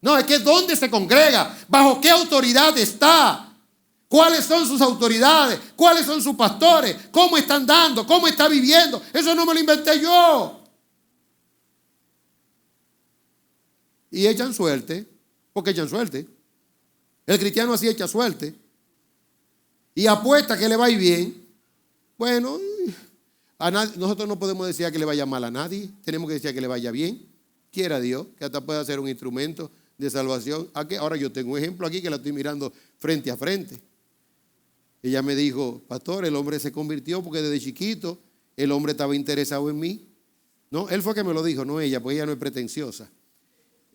No, es que ¿dónde se congrega? ¿Bajo qué autoridad está? ¿Cuáles son sus autoridades? ¿Cuáles son sus pastores? ¿Cómo están dando? ¿Cómo está viviendo? Eso no me lo inventé yo. Y echan suerte, porque echan suerte. El cristiano así echa suerte. Y apuesta que le va a ir bien. Bueno, nosotros no podemos decir que le vaya mal a nadie. Tenemos que decir que le vaya bien. Quiera Dios, que hasta pueda ser un instrumento de salvación. Ahora yo tengo un ejemplo aquí que la estoy mirando frente a frente. Ella me dijo, pastor, el hombre se convirtió porque desde chiquito el hombre estaba interesado en mí. No, él fue que me lo dijo, no ella, porque ella no es pretenciosa.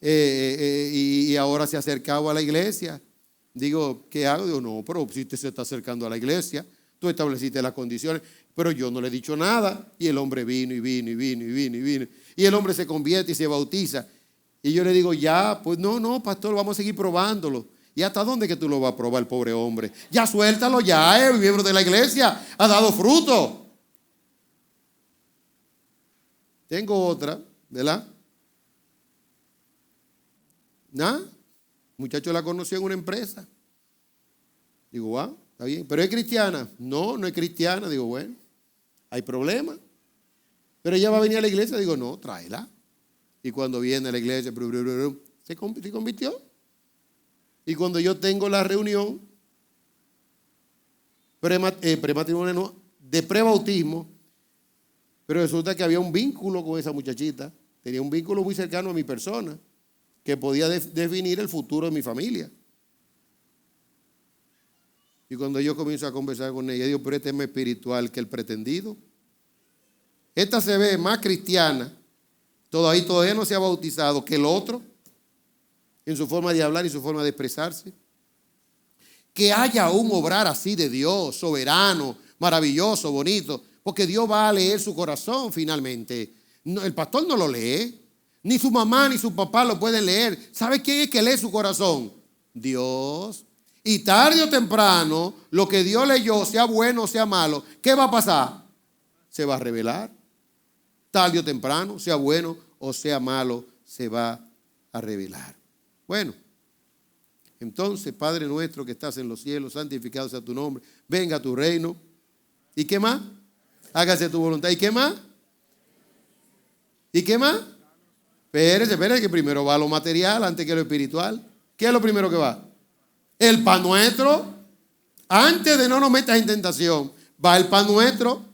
Y ahora se ha acercado a la iglesia. Digo, ¿qué hago? Digo, no, pero si usted se está acercando a la iglesia, tú estableciste las condiciones, pero yo no le he dicho nada. Y el hombre vino. Y el hombre se convierte y se bautiza. Y yo le digo, ya, pues no, pastor, vamos a seguir probándolo. ¿Y hasta dónde que tú lo vas a probar, el pobre hombre? Ya suéltalo, ya, el miembro de la iglesia ha dado fruto. Tengo otra, ¿verdad? Muchacho la conoció en una empresa. Digo, está bien, pero es cristiana. No es cristiana. Digo, bueno, hay problema. Pero ella va a venir a la iglesia. Digo, no, tráela. Y cuando viene a la iglesia, se convirtió. Y cuando yo tengo la reunión prematrimonial, de prebautismo, pero resulta que había un vínculo con esa muchachita, tenía un vínculo muy cercano a mi persona, que podía definir el futuro de mi familia. Y cuando yo comienzo a conversar con ella, digo, pero este es más espiritual que el pretendido. Esta se ve más cristiana, todavía no se ha bautizado, que el otro, en su forma de hablar y su forma de expresarse. Que haya un obrar así de Dios, soberano, maravilloso, bonito, porque Dios va a leer su corazón finalmente. No, el pastor no lo lee, ni su mamá ni su papá lo pueden leer. ¿Sabe quién es que lee su corazón? Dios. Y tarde o temprano, lo que Dios leyó, sea bueno o sea malo, ¿qué va a pasar? Se va a revelar. Tarde o temprano, sea bueno o sea malo, se va a revelar. Bueno, entonces, Padre nuestro que estás en los cielos, santificado sea tu nombre, venga a tu reino. ¿Y qué más? Hágase tu voluntad. ¿Y qué más? ¿Y qué más? Espérese, que primero va lo material antes que lo espiritual. ¿Qué es lo primero que va? El pan nuestro. Antes de no nos metas en tentación, va el pan nuestro.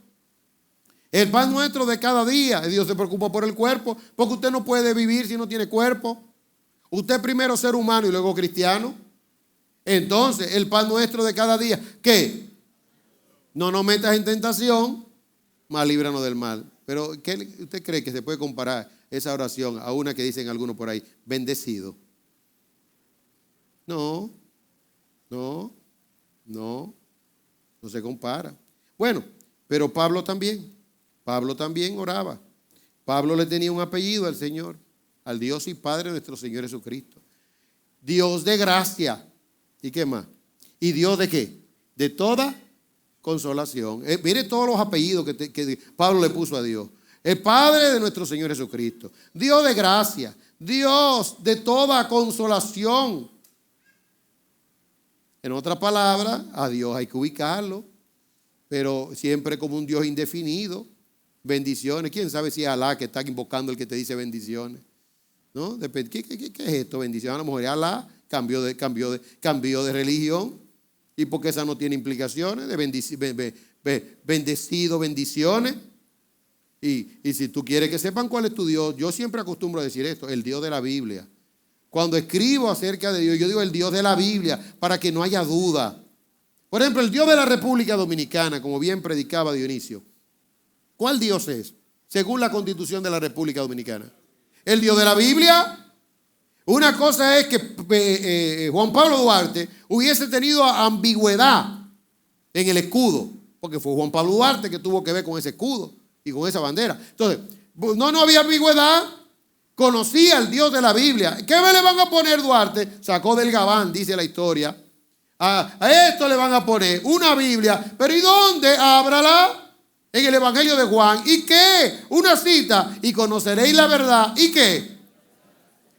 El pan nuestro de cada día. Dios se preocupa por el cuerpo, porque usted no puede vivir si no tiene cuerpo. Usted primero ser humano y luego cristiano. Entonces, el pan nuestro de cada día, ¿qué? No nos metas en tentación, mas líbranos del mal. Pero, ¿qué usted cree que se puede comparar esa oración a una que dicen algunos por ahí? Bendecido. No se compara. Bueno, pero Pablo también oraba. Pablo le tenía un apellido al Señor, al Dios y Padre de nuestro Señor Jesucristo. Dios de gracia. ¿Y qué más? ¿Y Dios de qué? De toda consolación. Mire todos los apellidos que Pablo le puso a Dios. El Padre de nuestro Señor Jesucristo. Dios de gracia. Dios de toda consolación. En otras palabras, a Dios hay que ubicarlo, pero siempre como un Dios indefinido. Bendiciones. ¿Quién sabe si es Alá que está invocando el que te dice bendiciones? ¿No? ¿Qué es esto? Bendiciones. A lo mejor Alá cambió de religión. ¿Y porque esa no tiene implicaciones? Bendecido, bendiciones. Y si tú quieres que sepan cuál es tu Dios, yo siempre acostumbro a decir esto, el Dios de la Biblia. Cuando escribo acerca de Dios, yo digo el Dios de la Biblia para que no haya duda. Por ejemplo, el Dios de la República Dominicana, como bien predicaba Dionisio. ¿Cuál Dios es? Según la Constitución de la República Dominicana. ¿El Dios de la Biblia? Una cosa es que Juan Pablo Duarte hubiese tenido ambigüedad en el escudo, porque fue Juan Pablo Duarte que tuvo que ver con ese escudo y con esa bandera. Entonces, no había ambigüedad. Conocía al Dios de la Biblia. ¿Qué le van a poner Duarte? Sacó del gabán, dice la historia. A esto le van a poner una Biblia. ¿Pero y dónde? Ábrala. En el Evangelio de Juan. ¿Y qué? Una cita. Y conoceréis la verdad. ¿Y qué?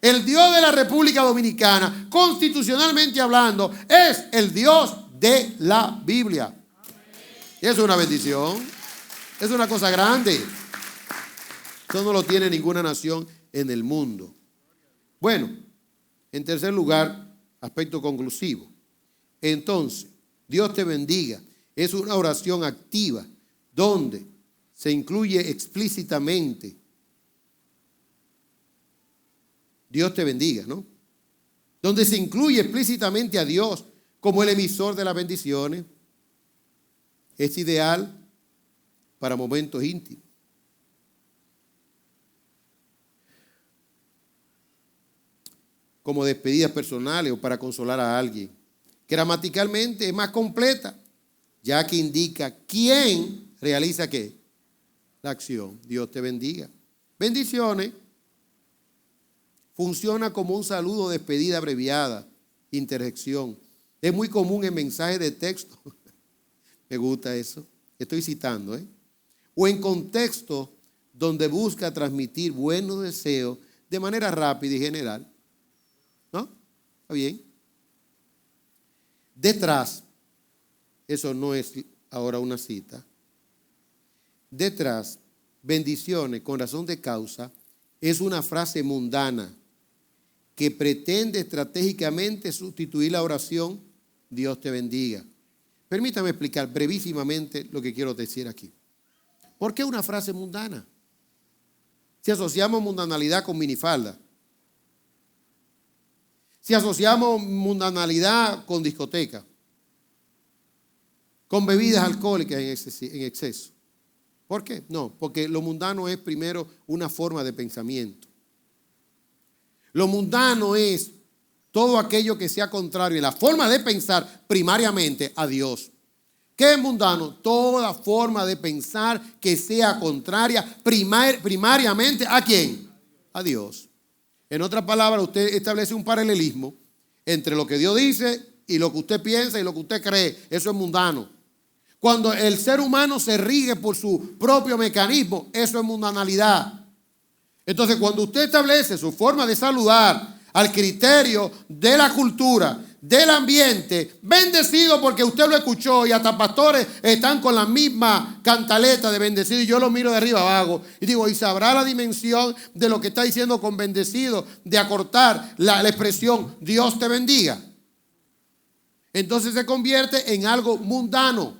El Dios de la República Dominicana, constitucionalmente hablando, es el Dios de la Biblia. Y es una bendición. Es una cosa grande. Eso no lo tiene ninguna nación en el mundo. Bueno, en tercer lugar, aspecto conclusivo. Entonces, Dios te bendiga. Es una oración activa donde se incluye explícitamente Dios te bendiga, ¿no? Donde se incluye explícitamente a Dios como el emisor de las bendiciones. Es ideal para momentos íntimos. Como despedidas personales o para consolar a alguien. Gramaticalmente es más completa, ya que indica quién realiza qué, la acción. Dios te bendiga. Bendiciones funciona como un saludo de despedida abreviada, interjección. Es muy común en mensajes de texto. Me gusta eso. Estoy citando, o en contextos donde busca transmitir buenos deseos de manera rápida y general. ¿No? ¿Está bien? Detrás, eso no es ahora una cita. Detrás, bendiciones con razón de causa, es una frase mundana que pretende estratégicamente sustituir la oración Dios te bendiga. Permítame explicar brevísimamente lo que quiero decir aquí. ¿Por qué una frase mundana? Si asociamos mundanalidad con minifalda, si asociamos mundanalidad con discoteca, con bebidas alcohólicas en exceso. ¿Por qué? No, porque lo mundano es primero una forma de pensamiento. Lo mundano es todo aquello que sea contrario en la forma de pensar primariamente a Dios. ¿Qué es mundano? Toda forma de pensar que sea contraria primariamente ¿a quién? A Dios. En otras palabras, usted establece un paralelismo entre lo que Dios dice y lo que usted piensa y lo que usted cree. Eso es mundano. Cuando el ser humano se rige por su propio mecanismo, eso es mundanalidad. Entonces, cuando usted establece su forma de saludar al criterio de la cultura, del ambiente, bendecido porque usted lo escuchó y hasta pastores están con la misma cantaleta de bendecido y yo lo miro de arriba abajo y digo, y sabrá la dimensión de lo que está diciendo con bendecido, de acortar la expresión Dios te bendiga. Entonces se convierte en algo mundano.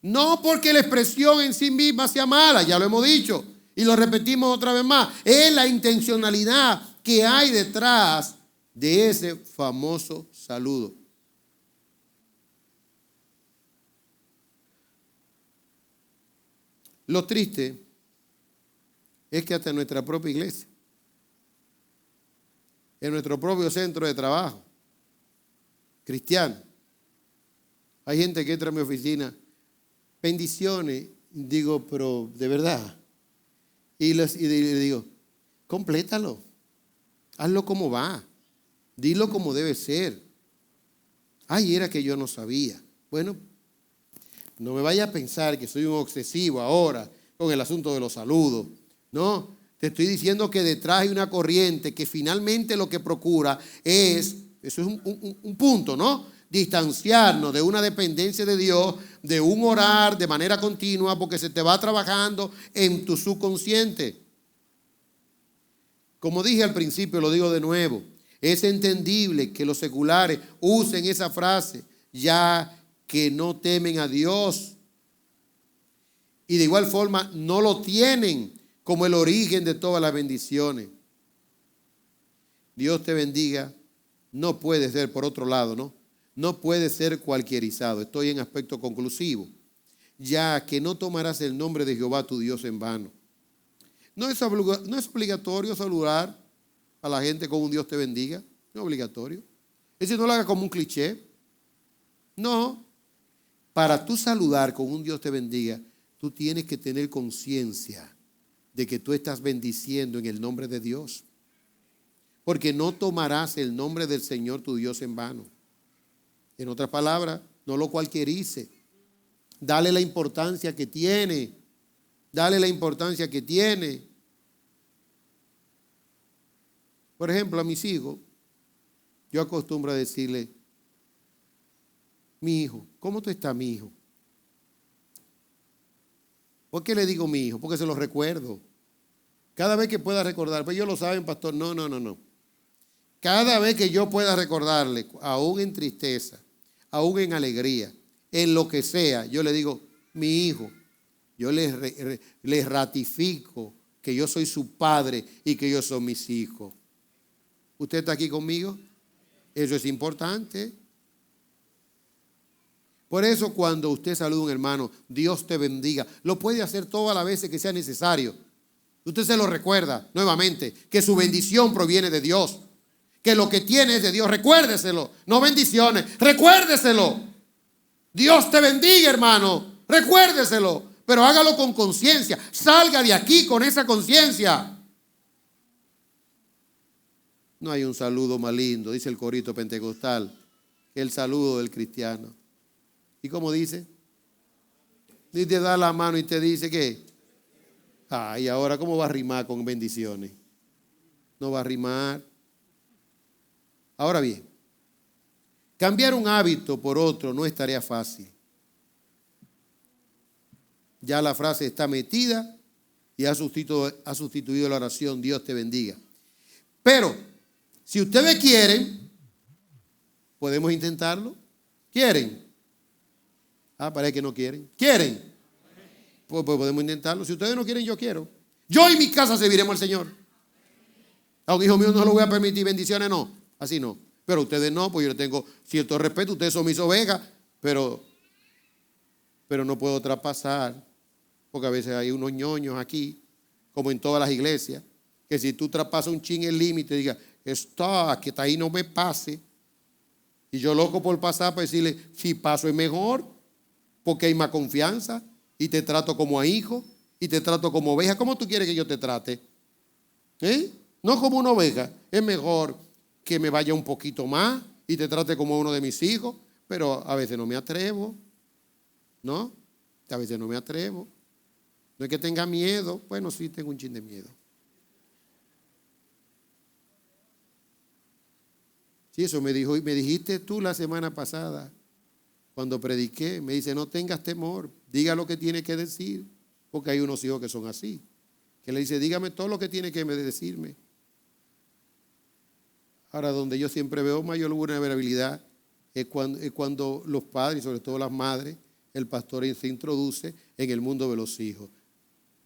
No porque la expresión en sí misma sea mala, ya lo hemos dicho y lo repetimos otra vez más. Es la intencionalidad que hay detrás de ese famoso saludo. Lo triste es que hasta en nuestra propia iglesia, en nuestro propio centro de trabajo cristiano, hay gente que entra a mi oficina, bendiciones, digo, pero de verdad. Y le digo, complétalo, hazlo como va, dilo como debe ser. Ay, era que yo no sabía. Bueno, no me vaya a pensar que soy un obsesivo ahora con el asunto de los saludos. No, te estoy diciendo que detrás hay una corriente que finalmente lo que procura es, eso es un punto, ¿no? Distanciarnos de una dependencia de Dios, de un orar de manera continua, porque se te va trabajando en tu subconsciente. Como dije al principio, lo digo de nuevo, es entendible que los seculares usen esa frase, ya que no temen a Dios. Y de igual forma no lo tienen como el origen de todas las bendiciones. Dios te bendiga. No puede ser, por otro lado, ¿no? No puede ser cualquierizado. Estoy en aspecto conclusivo. Ya que no tomarás el nombre de Jehová tu Dios en vano. No es obligatorio saludar a la gente con un Dios te bendiga. No es obligatorio. Es decir, no lo hagas como un cliché. No. Para tú saludar con un Dios te bendiga, tú tienes que tener conciencia de que tú estás bendiciendo en el nombre de Dios. Porque no tomarás el nombre del Señor tu Dios en vano. En otras palabras, no lo cualquierice. Dale la importancia que tiene. Dale la importancia que tiene. Por ejemplo, a mis hijos, yo acostumbro a decirle, mi hijo, ¿cómo tú estás, mi hijo? ¿Por qué le digo mi hijo? Porque se lo recuerdo. Cada vez que pueda recordar, pues ellos lo saben, pastor, no. Cada vez que yo pueda recordarle, aún en tristeza, aún en alegría, en lo que sea, yo le digo, mi hijo, yo les ratifico que yo soy su padre y que ellos son mis hijos. ¿Usted está aquí conmigo? Eso es importante. Por eso cuando usted saluda a un hermano, Dios te bendiga, lo puede hacer todas las veces que sea necesario. Usted se lo recuerda nuevamente, que su bendición proviene de Dios, que lo que tiene es de Dios. Recuérdeselo, no bendiciones, recuérdeselo. Dios te bendiga, hermano, recuérdeselo, pero hágalo con conciencia. Salga de aquí con esa conciencia. No hay un saludo más lindo, dice el corito pentecostal, que el saludo del cristiano. ¿Y cómo dice? Y te da la mano y te dice que, ay, ahora ¿cómo va a rimar con bendiciones? No va a rimar. Ahora bien, cambiar un hábito por otro no es tarea fácil. Ya la frase está metida y ha sustituido la oración Dios te bendiga. Pero, si ustedes quieren, podemos intentarlo. ¿Quieren? Parece que no quieren. ¿Quieren? Pues podemos intentarlo. Si ustedes no quieren, yo quiero. Yo y mi casa serviremos al Señor. Aunque hijo mío no lo voy a permitir, bendiciones no. Así no. Pero ustedes no, pues yo les tengo cierto respeto. Ustedes son mis ovejas, pero no puedo traspasar. Porque a veces hay unos ñoños aquí, como en todas las iglesias, que si tú traspasas un chin el límite, diga, está, que está ahí no me pase. Y yo loco por pasar para decirle, si paso es mejor, porque hay más confianza, y te trato como a hijo, y te trato como oveja. ¿Cómo tú quieres que yo te trate? No como una oveja. Es mejor que me vaya un poquito más y te trate como uno de mis hijos, pero a veces no me atrevo. ¿No? A veces no me atrevo. No es que tenga miedo. Bueno, sí tengo un chin de miedo. Sí, eso me dijiste tú la semana pasada, cuando prediqué, me dice, no tengas temor, diga lo que tiene que decir, porque hay unos hijos que son así, que le dice, dígame todo lo que tiene que decirme. Ahora, donde yo siempre veo mayor vulnerabilidad es cuando los padres, sobre todo las madres, el pastor se introduce en el mundo de los hijos,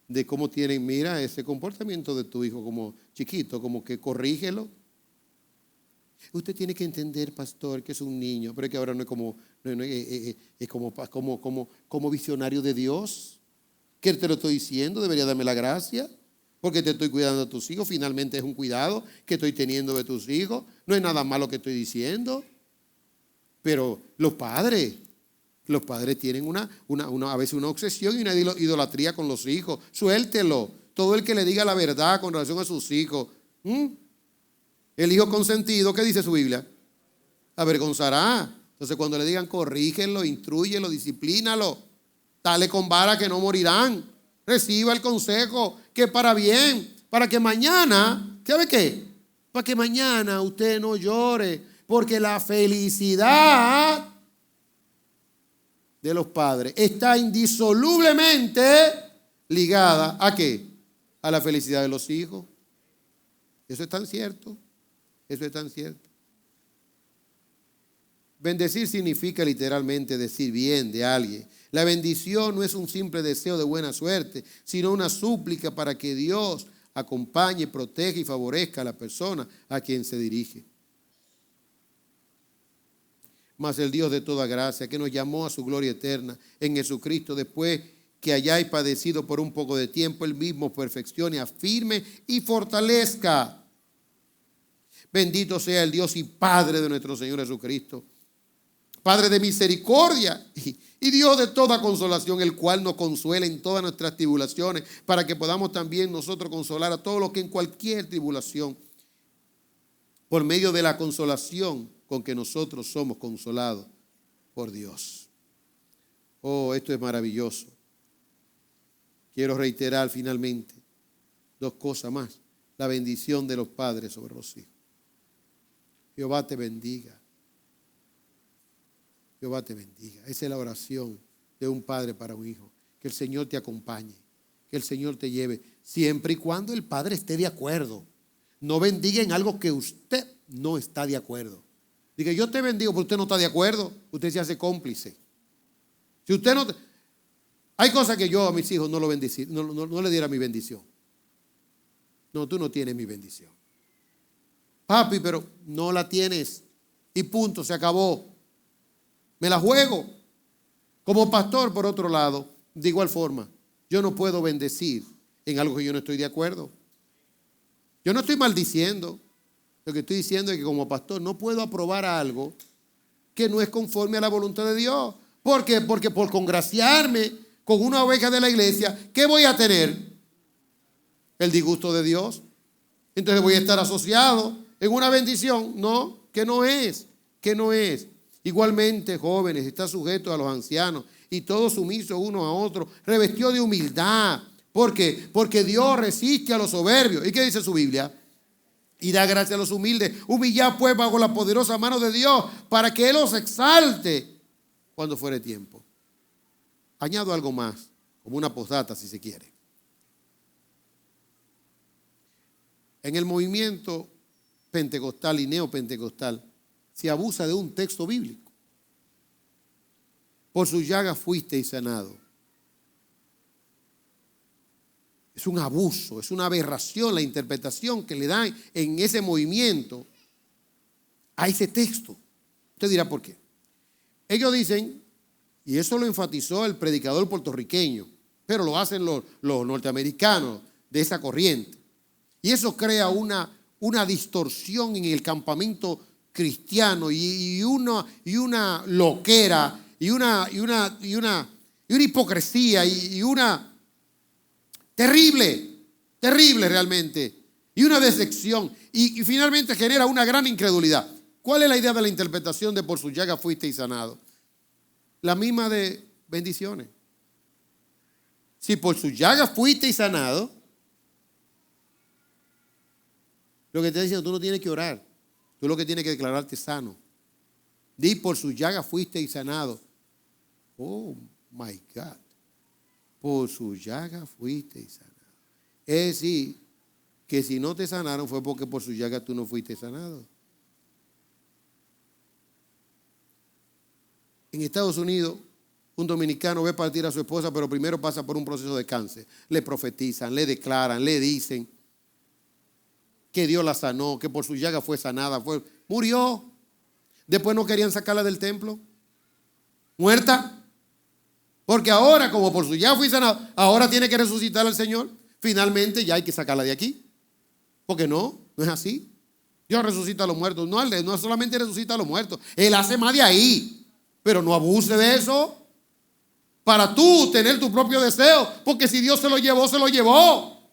de cómo tienen, mira, ese comportamiento de tu hijo como chiquito, como que corrígelo. Usted tiene que entender, pastor, que es un niño, pero es que ahora no es como, es como visionario de Dios. ¿Qué te lo estoy diciendo? Debería darme la gracia, porque te estoy cuidando de tus hijos. Finalmente es un cuidado que estoy teniendo de tus hijos. No es nada malo que estoy diciendo. Pero los padres tienen a veces una obsesión y una idolatría con los hijos. Suéltelo. Todo el que le diga la verdad con relación a sus hijos. El hijo consentido, ¿qué dice su Biblia? Avergonzará. Entonces cuando le digan corrígenlo, instrúyelo, disciplínalo. Dale con vara que no morirán. Reciba el consejo que para bien, para que mañana, ¿sabe qué? Para que mañana usted no llore, porque la felicidad de los padres está indisolublemente ligada ¿a qué? A la felicidad de los hijos. Eso es tan cierto. Eso es tan cierto. Bendecir significa literalmente decir bien de alguien. La bendición no es un simple deseo de buena suerte, sino una súplica para que Dios acompañe, proteja y favorezca a la persona a quien se dirige. Mas el Dios de toda gracia, que nos llamó a su gloria eterna en Jesucristo, después que hayáis padecido por un poco de tiempo, Él mismo perfeccione, afirme y fortalezca. Bendito sea el Dios y Padre de nuestro Señor Jesucristo, Padre de misericordia y Dios de toda consolación, el cual nos consuela en todas nuestras tribulaciones, para que podamos también nosotros consolar a todos los que en cualquier tribulación, por medio de la consolación con que nosotros somos consolados por Dios. Oh, esto es maravilloso. Quiero reiterar finalmente dos cosas más. La bendición de los padres sobre los hijos. Jehová te bendiga. Jehová te bendiga. Esa es la oración de un padre para un hijo. Que el Señor te acompañe. Que el Señor te lleve. Siempre y cuando el padre esté de acuerdo. No bendiga en algo que usted no está de acuerdo. Diga, yo te bendigo, pero usted no está de acuerdo. Usted se hace cómplice. Si usted no... Hay cosas que yo a mis hijos no lo bendecí, no le diera mi bendición. No, tú no tienes mi bendición. Papi, pero no la tienes. Y punto, se acabó. Me la juego. Como pastor, por otro lado, de igual forma, yo no puedo bendecir en algo que yo no estoy de acuerdo. Yo no estoy maldiciendo. Lo que estoy diciendo es que como pastor no puedo aprobar algo que no es conforme a la voluntad de Dios. ¿Por qué? Porque por congraciarme con una oveja de la iglesia, ¿qué voy a tener? El disgusto de Dios. Entonces voy a estar asociado en una bendición. No, que no es. Igualmente, jóvenes, está sujeto a los ancianos y todos sumisos unos a otros, revestió de humildad. ¿Por qué? Porque Dios resiste a los soberbios. ¿Y qué dice su Biblia? Y da gracia a los humildes. Humillad pues bajo la poderosa mano de Dios para que Él os exalte cuando fuere tiempo. Añado algo más, como una postdata si se quiere. En el movimiento pentecostal y neopentecostal se abusa de un texto bíblico. Por sus llagas fuisteis sanado. Es un abuso, es una aberración la interpretación que le dan en ese movimiento a ese texto. Usted dirá por qué. Ellos dicen, y eso lo enfatizó el predicador puertorriqueño, pero lo hacen los norteamericanos de esa corriente. Y eso crea una distorsión en el campamento cristiano y una loquera y una hipocresía y una terrible realmente, y una decepción, y finalmente genera una gran incredulidad. ¿Cuál es la idea de la interpretación de por su llaga fuisteis sanado? La misma de bendiciones. Si por su llaga fuisteis sanado, lo que te está diciendo, tú no tienes que orar, tú lo que tienes que declararte sano. Di por su llaga fuisteis sanado. Oh my God. Por su llaga fuiste sanado. Es decir, que si no te sanaron fue porque por su llaga tú no fuiste sanado. En Estados Unidos, un dominicano ve partir a su esposa, pero primero pasa por un proceso de cáncer. Le profetizan, le declaran, le dicen que Dios la sanó, que por su llaga fue sanada. Murió. Después no querían sacarla del templo. Muerta. Porque ahora, como por su ya fui sanado, ahora tiene que resucitar al Señor. Finalmente ya hay que sacarla de aquí. Porque no es así. Dios resucita a los muertos. No solamente resucita a los muertos. Él hace más de ahí. Pero no abuse de eso. Para tú tener tu propio deseo. Porque si Dios se lo llevó, se lo llevó.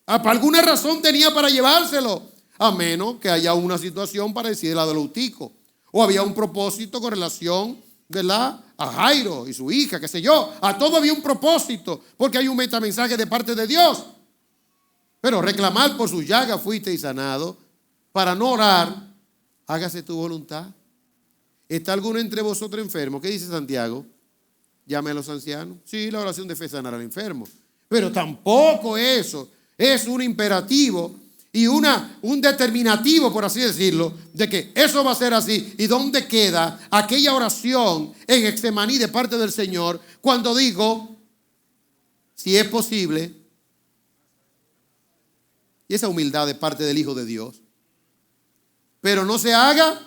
Por alguna razón tenía para llevárselo. A menos que haya una situación parecida a la de Leutico. O había un propósito con relación, ¿verdad?, a Jairo y su hija, qué sé yo. A todo había un propósito. Porque hay un metamensaje de parte de Dios. Pero reclamar por su llaga fuiste y sanado. Para no orar, hágase tu voluntad. ¿Está alguno entre vosotros enfermo? ¿Qué dice Santiago? Llame a los ancianos. Sí, la oración de fe sanará al enfermo. Pero tampoco eso es un imperativo y un determinativo, por así decirlo, de que eso va a ser así. ¿Y dónde queda aquella oración en Getsemaní de parte del Señor cuando digo, si es posible, y esa humildad de parte del Hijo de Dios, pero no se haga,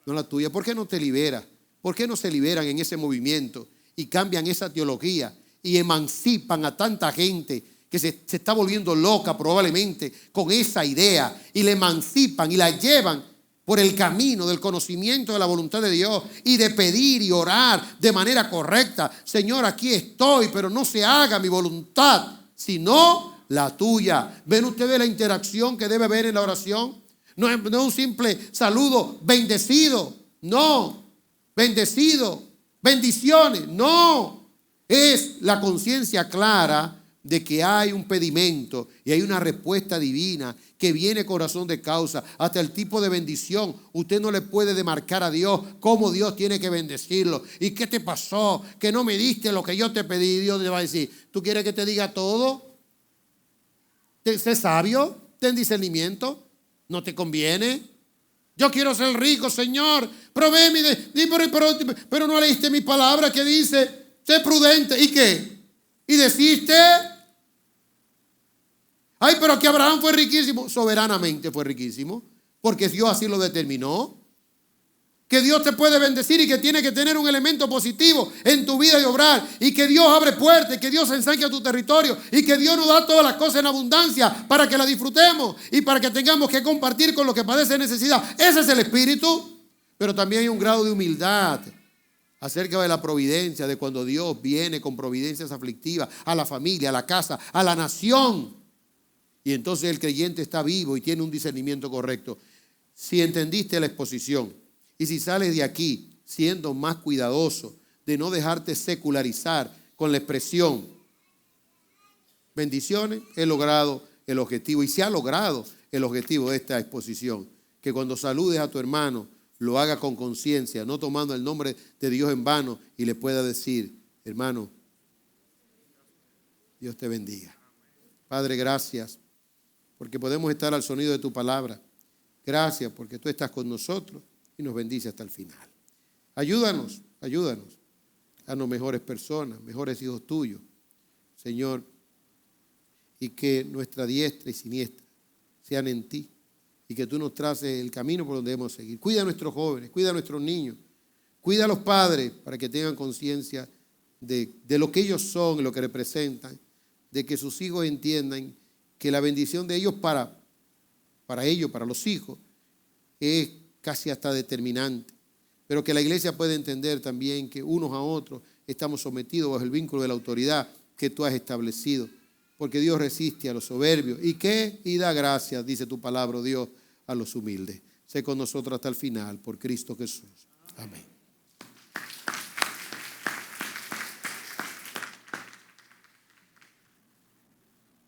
no la tuya? ¿Por qué no te libera? ¿Por qué no se liberan en ese movimiento y cambian esa teología y emancipan a tanta gente que se está volviendo loca probablemente con esa idea, y la emancipan y la llevan por el camino del conocimiento de la voluntad de Dios y de pedir y orar de manera correcta? Señor, aquí estoy, pero no se haga mi voluntad, sino la tuya. ¿Ven ustedes la interacción que debe haber en la oración? No es un simple saludo, bendecido, no, bendecido, bendiciones, no. Es la conciencia clara de que hay un pedimento y hay una respuesta divina que viene con razón de causa. Hasta el tipo de bendición, usted no le puede demarcar a Dios cómo Dios tiene que bendecirlo. ¿Y qué te pasó? Que no me diste lo que yo te pedí. Dios le va a decir, ¿tú quieres que te diga todo? Sé sabio, ten discernimiento. ¿No te conviene? Yo quiero ser rico, Señor. Provéeme, pero no leíste mi palabra que dice, sé prudente. ¿Y qué? ¿Y deciste? Ay, pero que Abraham fue riquísimo. Soberanamente fue riquísimo, porque Dios así lo determinó. Que Dios te puede bendecir y que tiene que tener un elemento positivo en tu vida y obrar. Y que Dios abre puertas, y que Dios ensancha tu territorio. Y que Dios nos da todas las cosas en abundancia para que las disfrutemos y para que tengamos que compartir con los que padecen necesidad. Ese es el espíritu. Pero también hay un grado de humildad acerca de la providencia, de cuando Dios viene con providencias aflictivas a la familia, a la casa, a la nación. Y entonces el creyente está vivo y tiene un discernimiento correcto. Si entendiste la exposición y si sales de aquí siendo más cuidadoso de no dejarte secularizar con la expresión bendiciones, he logrado el objetivo, y se ha logrado el objetivo de esta exposición, que cuando saludes a tu hermano lo haga con conciencia, no tomando el nombre de Dios en vano, y le pueda decir, hermano, Dios te bendiga. Padre, gracias porque podemos estar al sonido de tu palabra. Gracias porque tú estás con nosotros y nos bendice hasta el final. Ayúdanos a nos mejores personas, mejores hijos tuyos, Señor, y que nuestra diestra y siniestra sean en ti, y que tú nos traces el camino por donde debemos seguir. Cuida a nuestros jóvenes, cuida a nuestros niños, cuida a los padres para que tengan conciencia de lo que ellos son y lo que representan, de que sus hijos entiendan que la bendición de ellos para ellos, para los hijos, es casi hasta determinante. Pero que la iglesia puede entender también que unos a otros estamos sometidos bajo el vínculo de la autoridad que tú has establecido. Porque Dios resiste a los soberbios. ¿Y qué? Y da gracias, dice tu palabra, Dios, a los humildes. Sé con nosotros hasta el final, por Cristo Jesús. Amén.